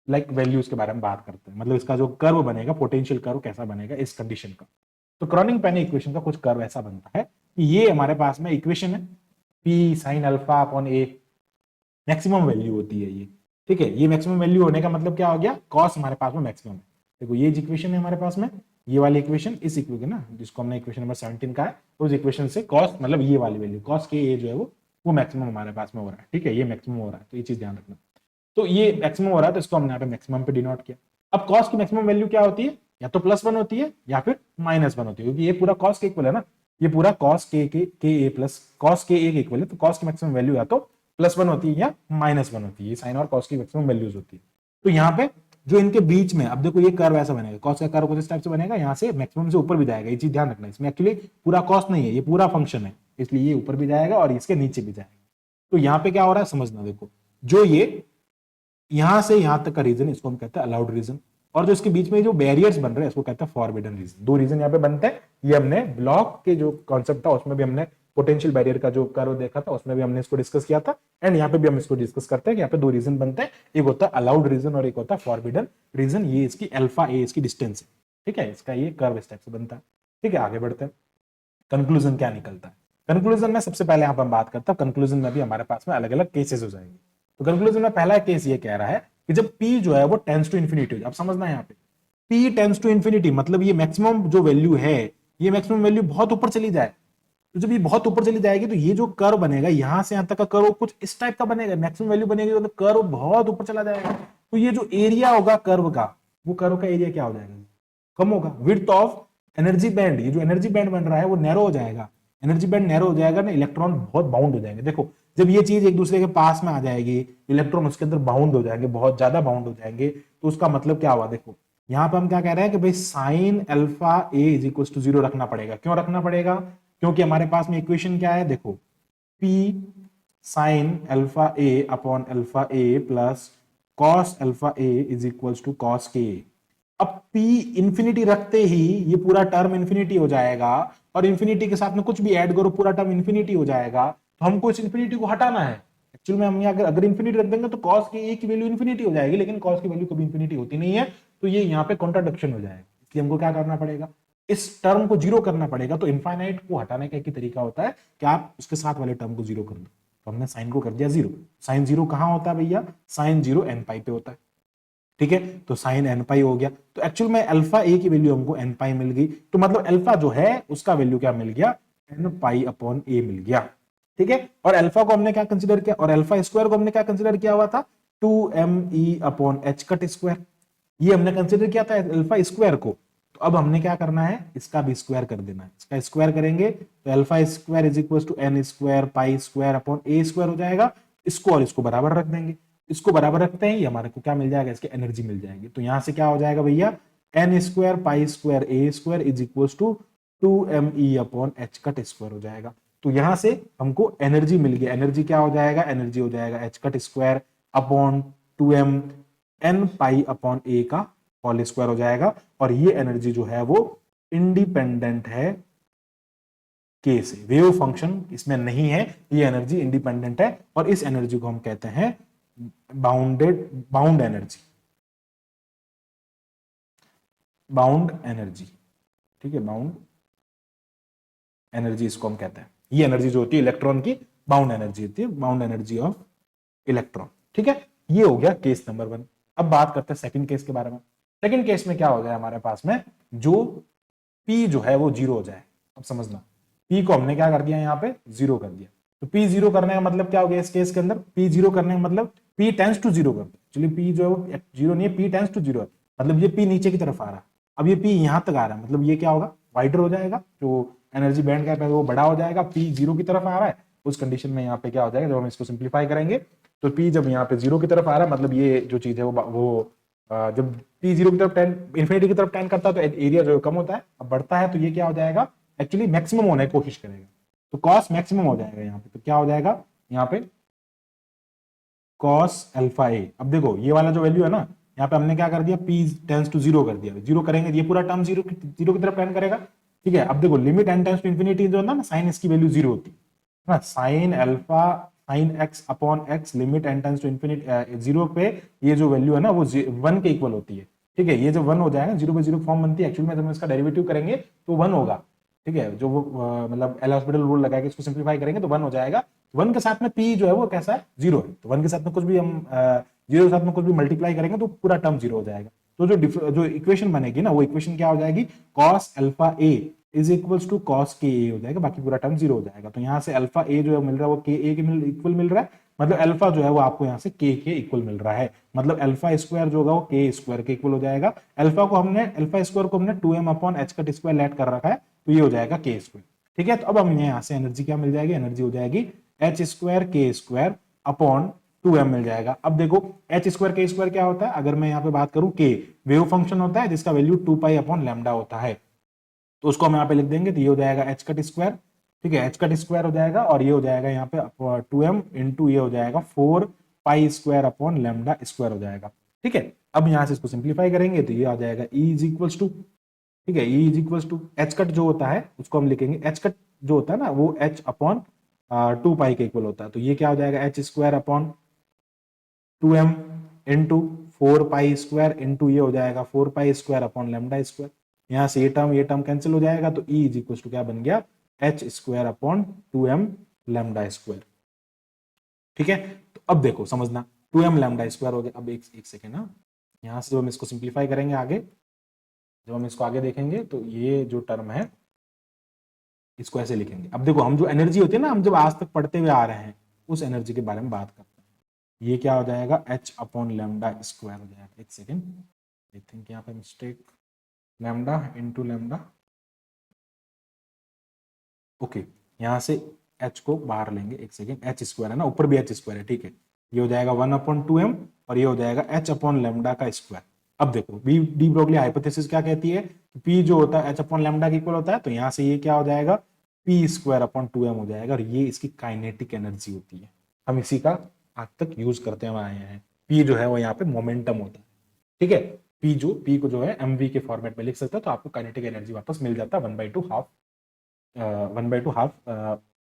लाइक वैल्यूज के बारे में बात करते हैं, मतलब इसका जो कर्व बनेगा, पोटेंशियल कर्व कैसा बनेगा इस कंडीशन का। तो क्रॉनिक पेनी इक्वेशन का कुछ कर्व ऐसा बनता है कि ये हमारे पास में इक्वेशन है, पी साइन अल्फा अपॉन ए, मैक्सिमम वैल्यू होती है ये। ठीक है, ये मैक्सिमम वैल्यू होने का मतलब क्या हो गया, कॉस हमारे पास में मैक्सिमम है। देखो ये इक्वेशन है हमारे पास में, ये वाली इक्वेशन, इस इक्वेशन ना जिसको हमने इक्वेशन नंबर 17 का है, उस इक्वेशन से कॉस मतलब ये वाली वैल्यू कॉस के ए जो है वो मैक्सिमम हमारे पास में हो रहा है। ठीक है, ये मैक्सिमम हो रहा है, तो ये चीज ध्यान रखना। तो ये मैक्सिमम हो रहा है तो इसको हमने यहाँ पे मैक्सिमम पे डिनोट किया। अब कॉस की मैक्सिमम वैल्यू क्या होती है, या तो +1 होती है या फिर -1 होती है, क्योंकि ये पूरा कॉस के इक्वल है ना, ये पूरा cos K a plus cos K ए के इक्वल है, तो कॉस की मैक्सिमम वैल्यू या तो +1 होती है या -1 होती है, साइन और कॉस की मैक्सिमम वैल्यूज होती है। तो यहाँ पे जो इनके बीच में, अब देखो ये कर्व ऐसा बनेगा, कॉस का कर्व कुछ इस टाइप से बनेगा, यहाँ से मैक्सिमम से ऊपर भी जाएगा, ये चीज ध्यान रखना। इसमें एक्चुअली पूरा कॉस नहीं है, ये पूरा फंक्शन है, इसलिए ये ऊपर भी जाएगा और इसके नीचे भी जाएगा। तो यहाँ पे क्या हो रहा है समझना, देखो जो ये यहां से यहां तक का रीजन, इसको हम कहते हैं अलाउड रीजन, और जो इसके बीच में जो बैरियर्स बन रहे हैं इसको कहते हैं फॉरबिडन रीजन। दो रीजन यहाँ पे बनते हैं। ये हमने ब्लॉक के जो कॉन्सेप्ट था उसमें भी हमने पोटेंशियल बैरियर का जो कर्व देखा था उसमें भी हमने इसको डिस्कस किया था, एंड यहाँ पे भी हम इसको डिस्कस करते हैं कि यहाँ पे दो रीजन बनते हैं, एक होता है अलाउड रीजन और एक होता है फॉरबिडन रीजन। ये इसकी अल्फा ए इसकी डिस्टेंस है। ठीक है, इसका ये कर्व इस टाइप से बनता है। ठीक है, आगे बढ़ते हैं, कंक्लूजन क्या निकलता है। कंक्लूजन में सबसे पहले यहाँ पर हम बात करते हैं, कंक्लूजन में भी हमारे पास में अलग अलग केसेस हो जाएंगे। तो कंक्लूजन में पहला केस ये कह रहा है कि जब P जो है वो टेंस टू इन्फिनिटी, अब समझना है यहाँ पे P टेंस टू इन्फिनिटी मतलब ये मैक्सिमम जो वैल्यू है, ये मैक्सिमम वैल्यू बहुत ऊपर चली जाए। तो जब ये बहुत ऊपर चली जाएगी तो ये जो कर्व बनेगा यहां से यहां तक का कर्व कुछ इस टाइप का बनेगा, मैक्सिमम वैल्यू बनेगी तो कर्व बहुत ऊपर चला जाएगा। तो ये जो एरिया होगा कर्व का, वो कर्व का एरिया क्या हो जाएगा, कम होगा। विड्थ ऑफ एनर्जी बैंड, ये जो एनर्जी बैंड बन रहा है वो नैरो हो जाएगा, एनर्जी बैंड नैरो हो जाएगा ना, इलेक्ट्रॉन बहुत बाउंड हो जाएंगे। देखो जब ये चीज एक दूसरे के पास में आ जाएगी, इलेक्ट्रॉन उसके अंदर बाउंड हो जाएंगे, बहुत ज्यादा बाउंड हो जाएंगे, तो उसका मतलब क्या हुआ, देखो यहाँ पे हम क्या कह रहे हैं कि भाई sine alpha A is equal to 0 रखना पड़ेगा। क्यों रखना पड़ेगा? क्योंकि हमारे पास में इक्वेशन क्या है, देखो p sine alpha A upon alpha A plus cos alpha A is equal to cos k. अब P इंफिनिटी रखते ही ये पूरा टर्म इंफिनिटी हो जाएगा, और इंफिनिटी के साथ में कुछ भी ऐड करो पूरा टर्म इंफिनिटी हो जाएगा। तो हमको इस इंफिनिटी को हटाना है। एक्चुअल में हम यहाँ अगर इंफिनिटी रख देंगे तो कॉस की ए की वैल्यू इंफिनिटी हो जाएगी, लेकिन कॉस की वैल्यू कभी इंफिनिटी होती नहीं है, तो ये यहाँ पे कॉन्ट्राडिक्शन हो जाएगा। इसलिए हमको क्या करना पड़ेगा, इस टर्म को जीरो करना पड़ेगा। तो इनफाइनाइट को हटाने का एक ही तरीका होता है कि आप उसके साथ वाले टर्म को जीरो कर दो। तो हमने साइन को कर दिया जीरो। साइन जीरो कहां होता है भैया, साइन जीरो एन पाई पे होता है। ठीक है, तो साइन एन पाई हो गया। तो एक्चुअल में अल्फा ए की वैल्यू हमको एन पाई मिल गई, तो मतलब अल्फा जो है उसका वैल्यू क्या मिल गया, एन पाई अपॉन ए मिल गया। ठीक है, और अल्फा को हमने क्या कंसीडर किया, और अल्फा स्क्वायर को हमने क्या कंसीडर किया हुआ था, 2me upon H cut square. ये हमने कंसीडर किया था अल्फा स्क्वायर को। तो अब हमने क्या करना है, इसका भी स्क्वायर कर देना है। इसका स्क्वायर करेंगे तो alpha square is equal to n square pi square upon a square हो जाएगा। इसको और इसको बराबर रख देंगे। इसको बराबर रखते हैं, ये हमारे को क्या मिल जाएगा, इसकी एनर्जी मिल जाएगी। तो यहां से क्या हो जाएगा भैया, n square pi square a square is equal to 2me upon H cut square हो जाएगा। तो यहां से हमको एनर्जी मिल गई। एनर्जी क्या हो जाएगा, एनर्जी हो जाएगा H cut square upon 2m N pi upon A का होल स्क्वायर हो जाएगा। और ये एनर्जी जो है वो इंडिपेंडेंट है के से, वेव फंक्शन इसमें नहीं है, ये एनर्जी इंडिपेंडेंट है। और इस एनर्जी को हम कहते हैं बाउंड एनर्जी, बाउंड एनर्जी। ठीक है, बाउंड एनर्जी इसको हम कहते हैं। ये एनर्जी जो होती है इलेक्ट्रॉन की, बाउंड एनर्जी होती है, बाउंड एनर्जी ऑफ इलेक्ट्रॉन। ठीक है, ये हो गया केस नंबर 1। अब बात करते हैं सेकंड केस के बारे में। सेकंड केस में क्या हो गया हमारे पास में, जो P जो है वो जीरो हो जाए। अब समझना, P को हमने क्या कर दिया, यहाँ पे जीरो कर दिया। तो P जीरो करने का मतलब क्या हो गया इस केस के अंदर, P जीरो करने का मतलब P टेंस टू जीरो कर दो। चलिए P जो है वो जीरो नहीं है, P टेंस टू जीरो है, मतलब ये P नीचे की तरफ आ रहा है। अब ये P यहां तक आ रहा है, मतलब ये क्या होगा, वाइडर हो जाएगा, जो एनर्जी बैंड गैप है वो बड़ा हो जाएगा। P जीरो की तरफ आ रहा है, उस कंडीशन में यहाँ पे क्या हो जाएगा, जब हम इसको सिंप्लीफाई करेंगे तो P जब यहाँ पे जीरो की तरफ आ रहा है, मतलब ये जो चीज है वो जब P जीरो की तरफ टेन इन्फिनिटी की तरफ टेन करता है तो एरिया जो कम होता है, अब बढ़ता है तो ये क्या हो जाएगा, एक्चुअली मैक्सिमम होने की कोशिश करेगा। तो कॉस मैक्सिमम हो जाएगा यहाँ पे। तो क्या हो जाएगा यहाँ पे, कॉस अल्फा ए। अब देखो ये वाला जो वैल्यू है ना, यहाँ पे हमने क्या कर दिया, P टेंस टू जीरो कर दिया। जीरो करेंगे तो ये पूरा टर्म जीरो की तरफ टेंड करेगा। ठीक है, अब देखो limit n tends to infinity जो है ना, साइन इसकी वैल्यू जीरो होती है ना, sine alpha sine x upon x limit n tends to infinity zero पे ये जो वैल्यू है ना वो 1 के इक्वल होती है। ठीक है, ये जब 1 हो जाएगा, जीरो पे जीरो फॉर्म बनती है, एक्चुअल में जब हम इसका डेरिवेटिव करेंगे तो 1 होगा। ठीक है, जो वो मतलब एल हॉस्पिटल रूल लगाएगा, इसको सिंप्लीफाई करेंगे तो 1 हो जाएगा। 1 के साथ में P जो है वो कैसा है, जीरो है। तो 1 के साथ में कुछ भी हम जीरो के साथ में कुछ भी मल्टीप्लाई करेंगे तो पूरा टर्म जीरो हो जाएगा। तो जो इक्वेशन बनेगी ना, वो इक्वेशन क्या हो जाएगी, cos alpha A is equals to cos K A हो जाएगा, बाकी पूरा टर्म जीरो हो जाएगा। तो यहाँ से अल्फा ए जो है मिल रहा है वो के ए के इक्वल मिल रहा है, मतलब अल्फा जो है वो आपको यहाँ से के इक्वल मिल रहा है। मतलब अल्फा स्क्वायर जो होगा वो के स्क्वायर के इक्वल हो जाएगा। अल्फा स्क्वायर को हमने 2m upon H cut square late कर रखा है, तो ये हो जाएगा के स्क्वायर। ठीक है, तो अब हमें यहाँ से एनर्जी क्या मिल जाएगी, एनर्जी हो जाएगी एच स्क्वायर के स्क्वायर अपॉन 2m मिल जाएगा। अब देखो एच स्क्वायर के स्क्वायर क्या होता है, अगर मैं यहाँ पे बात करूं, के वेव फंक्शन होता है जिसका वैल्यू 2 पाई अपॉन लैम्डा होता है। तो उसको हम यहाँ पे लिख देंगे, तो ये हो जाएगा एच कट स्क्वायर। ठीक है, एच कट स्क्वायर हो जाएगा, और ये हो जाएगा यहाँ पे 2m इंटू ये हो जाएगा 4 पाई स्क्वायर अपॉन लैम्डा स्क्वायर हो जाएगा। ठीक है, अब यहाँ से इसको सिंप्लीफाई करेंगे तो ये आ जाएगा E इज इक्वल्स टू, ठीक है, E is equals to H cut जो होता है उसको हम लिखेंगे, एच कट जो होता है ना वो h अपॉन 2 पाई के इक्वल होता है। तो ये क्या हो जाएगा, H square upon 2m into 4 pi square into ये हो जाएगा 4 पाई स्क्वायर अपॉन लैम्डा स्क्वायर। यहाँ से ये टर्म कैंसिल हो जाएगा, तो E इज इक्वल टू क्या बन गया, H square upon 2m lambda square. ठीक है, तो अब देखो समझना, 2m लैम्डा स्क्वायर हो गया। अब एक सेकेंड ना, यहाँ से जब हम इसको सिंप्लीफाई करेंगे आगे, जब हम इसको आगे देखेंगे तो ये जो टर्म है इसको ऐसे लिखेंगे। अब देखो हम जो एनर्जी होती है ना, हम जब आज तक पढ़ते हुए आ रहे हैं उस एनर्जी के बारे में बात करते हैं। ये क्या हो जाएगा, एच अपॉन लैम्डा स्क्वायर हो जाएगा। एक सेकेंड, आई थिंक यहाँ पे mistake, lambda into lambda, okay, यहाँ से h को बाहर लेंगे, एक सेकेंड, एच स्क्वायर है ना, ऊपर भी एच स्क्वायर है, ठीक है, ये हो जाएगा 1/2m और ये हो जाएगा h/λ का स्क्वायर। अब देखो बी डी ब्रोगली हाइपोथेसिस क्या कहती है, पी जो होता है h/λ के इक्वल होता है, तो यहाँ से ये क्या हो जाएगा, p²/2m हो जाएगा, और ये इसकी काइनेटिक एनर्जी होती है। हम इसी का आज तक यूज करते हुए आए हैं। पी जो है वो यहाँ पे मोमेंटम होता है, ठीक है, पी को जो है mv के फॉर्मेट में लिख सकते हैं, तो आपको काइनेटिक एनर्जी वापस मिल जाता है 1/2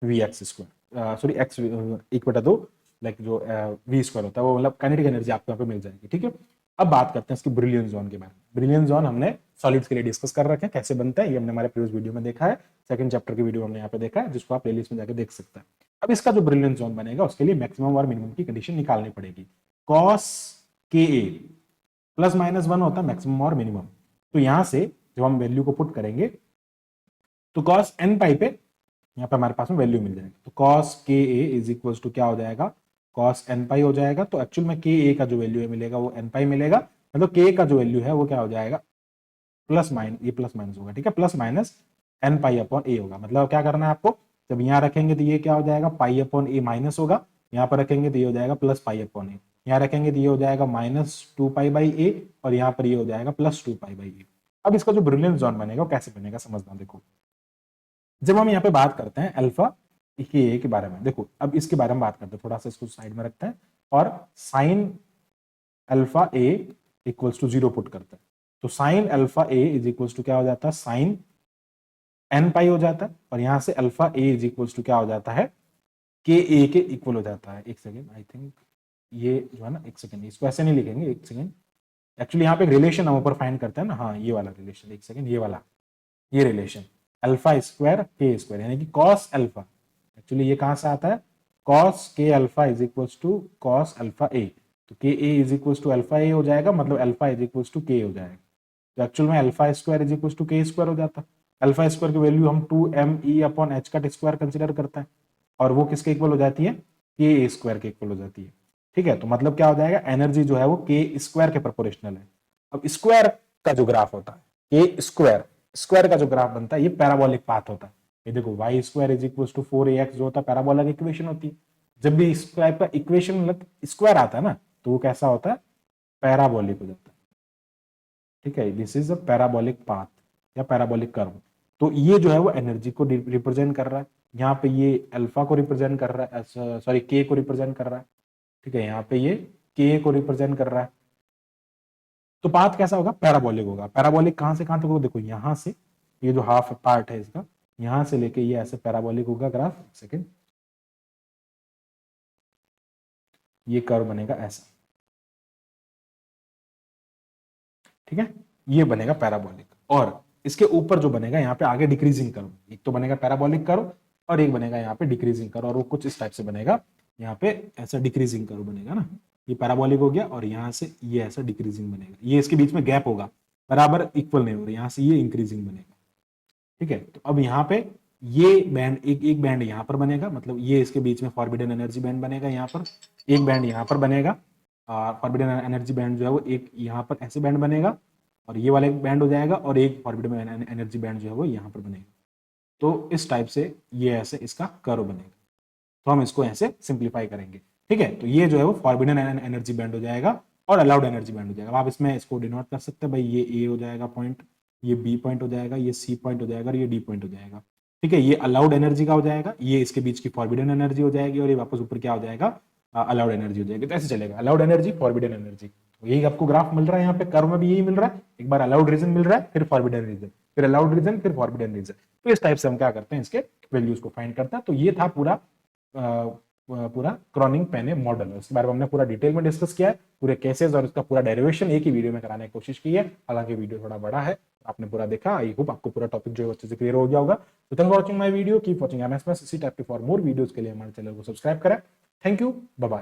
V x square, sorry x 1/2, like जो वी स्क्वायर होता है वो, मतलब काइनेटिक एनर्जी आपको यहाँ पे मिल जाएगी, ठीक है। अब बात करते हैं इसकी ब्रिलियंट जोन के बारे में। ब्रिलियंट जोन हमने सॉलिड्स के लिए डिस्कस कर रखे हैं, कैसे बनता है ये हमने हमारे प्रीवियस वीडियो में देखा है, सेकंड चैप्टर की वीडियो हमने यहाँ पे देखा है, जिसको आप प्लेलिस्ट में जाकर देख सकते हैं। अब इसका जो ब्रिलियंट जोन बनेगा उसके लिए मैक्सिमम और मिनिमम की कंडीशन निकालनी पड़ेगी। कॉस के ए +-1 होता है मैक्सिमम और मिनिमम, तो यहां से जब हम वैल्यू को पुट करेंगे तो कॉस एन पाई पे यहाँ पे हमारे पास में वैल्यू मिल जाएगी, तो cos K A is equal to क्या हो जाएगा, कॉस एन पाई हो जाएगा। तो एक्चुअल में के ए का जो वैल्यू है मिलेगा वो एन पाई मिलेगा, मतलब के का जो वैल्यू है वो क्या हो जाएगा, प्लस माइनस होगा, ठीक है, +-n π/a होगा। मतलब क्या करना है आपको, जब यहाँ रखेंगे तो ये क्या हो जाएगा, π/a माइनस होगा, यहाँ पर रखेंगे तो ये हो जाएगा +π/a, यहाँ रखेंगे तो ये हो जाएगा -2π/a, और यहाँ पर ये हो जाएगा +2π/a। अब इसका जो ब्रिलियंट जोन बनेगा वो कैसे बनेगा समझना। देखो जब हम यहाँ पे बात करते हैं अल्फा के बारे में, देखो अब इसके बारे में बात करते हैं, थोड़ा सा इसको साइड में रखते हैं और sine alpha A equals to 0 put करते हैं, तो sine alpha A is equals to क्या हो जाता है, साइन एन पाई हो जाता है, और यहां से alpha A is equals to क्या हो जाता है, के ए के इक्वल हो जाता है। एक सेकेंड, आई थिंक ये जो है ना, एक सेकेंड, इसको ऐसे नहीं लिखेंगे, एक सेकेंड, एक्चुअली यहाँ पे एक रिलेशन हम ऊपर फाइंड करते हैं ना, हाँ ये वाला रिलेशन, एक सेकेंड, ये वाला, ये रिलेशन अल्फा स्क्वायर के स्क्वायर, यानी कि कॉस अल्फा, एक्चुअली ये कहां से आता है, cos K alpha is equals to cos alpha A, तो K A is equals to alpha A हो जाएगा, मतलब अल्फा इज इक्वल्स टू के हो जाएगा, तो एक्चुअल में alpha square is equals to K square हो जाता है। अल्फा स्क्वायर की वैल्यू हम 2me/h का स्क्वायर कंसिडर करते हैं, और वो किसके इक्वल हो जाती है, के स्क्वायर के इक्वल हो जाती है, ठीक है। तो मतलब क्या हो जाएगा, एनर्जी जो है वो के स्क्वायर के प्रोपोर्शनल है। अब स्क्वायर का जो ग्राफ होता है, के स्क्वायर का जो ग्राफ बनता है, ये पैराबोलिक पाथ होता है। ये देखो y² is equal to 4ax जो होता है पैराबोला की इक्वेशन होती है। जब भी इस टाइप का इक्वेशन मतलब स्क्वायर आता है ना, तो वो कैसा होता है, पैराबोलिक हो जाता है, ठीक है। This is a parabolic path या पैराबोलिक कर्व। तो ये जो है वो एनर्जी को रिप्रेजेंट कर रहा है, यहाँ पे ये अल्फा को रिप्रेजेंट कर रहा है, सॉरी के को रिप्रेजेंट कर रहा है, ठीक है, यहाँ पे ये के को रिप्रेजेंट कर रहा है। तो पाथ कैसा होगा, पैराबोलिक होगा। पैराबोलिक कहां से कहां तक होगा, देखो यहां से ये जो हाफ पार्ट है इसका, यहां से लेके ये ऐसे पैराबोलिक होगा ग्राफ, सेकंड, ये कर्व बनेगा ऐसा, ठीक है, ये बनेगा पैराबोलिक। और इसके ऊपर जो बनेगा यहाँ पे आगे डिक्रीजिंग कर्व, एक तो बनेगा पैराबोलिक कर्व और एक बनेगा यहाँ पे डिक्रीजिंग कर्व, और वो कुछ इस टाइप से बनेगा, यहाँ पे ऐसा डिक्रीजिंग कर्व बनेगा ना, ये पैराबोलिक हो गया, और यहाँ से ये ऐसा डिक्रीजिंग बनेगा, ये इसके बीच में गैप होगा, बराबर इक्वल नहीं हो रहा, यहाँ से ये इंक्रीजिंग बनेगा, ठीक है। तो अब यहाँ पे ये बैंड, एक बैंड यहाँ पर बनेगा, मतलब ये इसके बीच में फॉरबिडन एनर्जी बैंड बनेगा, यहाँ पर एक बैंड यहाँ पर बनेगा, फॉरबिडन एनर्जी बैंड जो है वो एक यहाँ पर ऐसे बैंड बनेगा, और ये वाला एक बैंड हो जाएगा, और एक फॉरबिडन एनर्जी बैंड जो है वो यहाँ पर बनेगा। तो इस टाइप से ये ऐसे इसका कर्व बनेगा, तो हम इसको ऐसे सिंप्लीफाई करेंगे, ठीक है। तो ये जो है वो फॉरबिडन एनर्जी बैंड हो जाएगा और अलाउड एनर्जी बैंड हो जाएगा। आप इसमें इसको डिनोट कर सकते हैं भाई, ये ए हो जाएगा पॉइंट, ये बी पॉइंट हो जाएगा, ये सी पॉइंट हो जाएगा, और ये डी पॉइंट हो जाएगा, ठीक है। ये अलाउड एनर्जी का हो जाएगा, ये इसके बीच की फॉरबिडन एनर्जी हो जाएगी, और ये वापस ऊपर क्या हो जाएगा, अलाउड एनर्जी हो जाएगी। तो ऐसे चलेगा, अलाउड एनर्जी, फॉरबिडन एनर्जी, यही आपको ग्राफ मिल रहा है, यहाँ पे कर्व में भी यही मिल रहा है, एक बार अलाउड रीजन मिल रहा है, फिर फॉरबिडन रीजन, फिर अलाउड रीजन, फिर फॉरबिडन रीजन। तो इस टाइप से हम क्या करते हैं, इसके वैल्यूज को फाइंड करते हैं। तो ये था पूरा क्रॉनिंग पेने मॉडल, इसके बारे में हमने पूरा डिटेल में डिस्कस किया है, पूरे केसेस और इसका पूरा डेरिवेशन एक ही वीडियो में कराने की कोशिश की है। हालांकि वीडियो थोड़ा बड़ा है, आपने पूरा देखा, आई होप आपको पूरा टॉपिक जो है अच्छे से क्लियर हो गया होगा। तो thank for watching my video, keep watching MS इसी टाइप के फॉर मोर वीडियोस के लिए हमारे चैनल को सब्सक्राइब करें। Thank you, bye bye.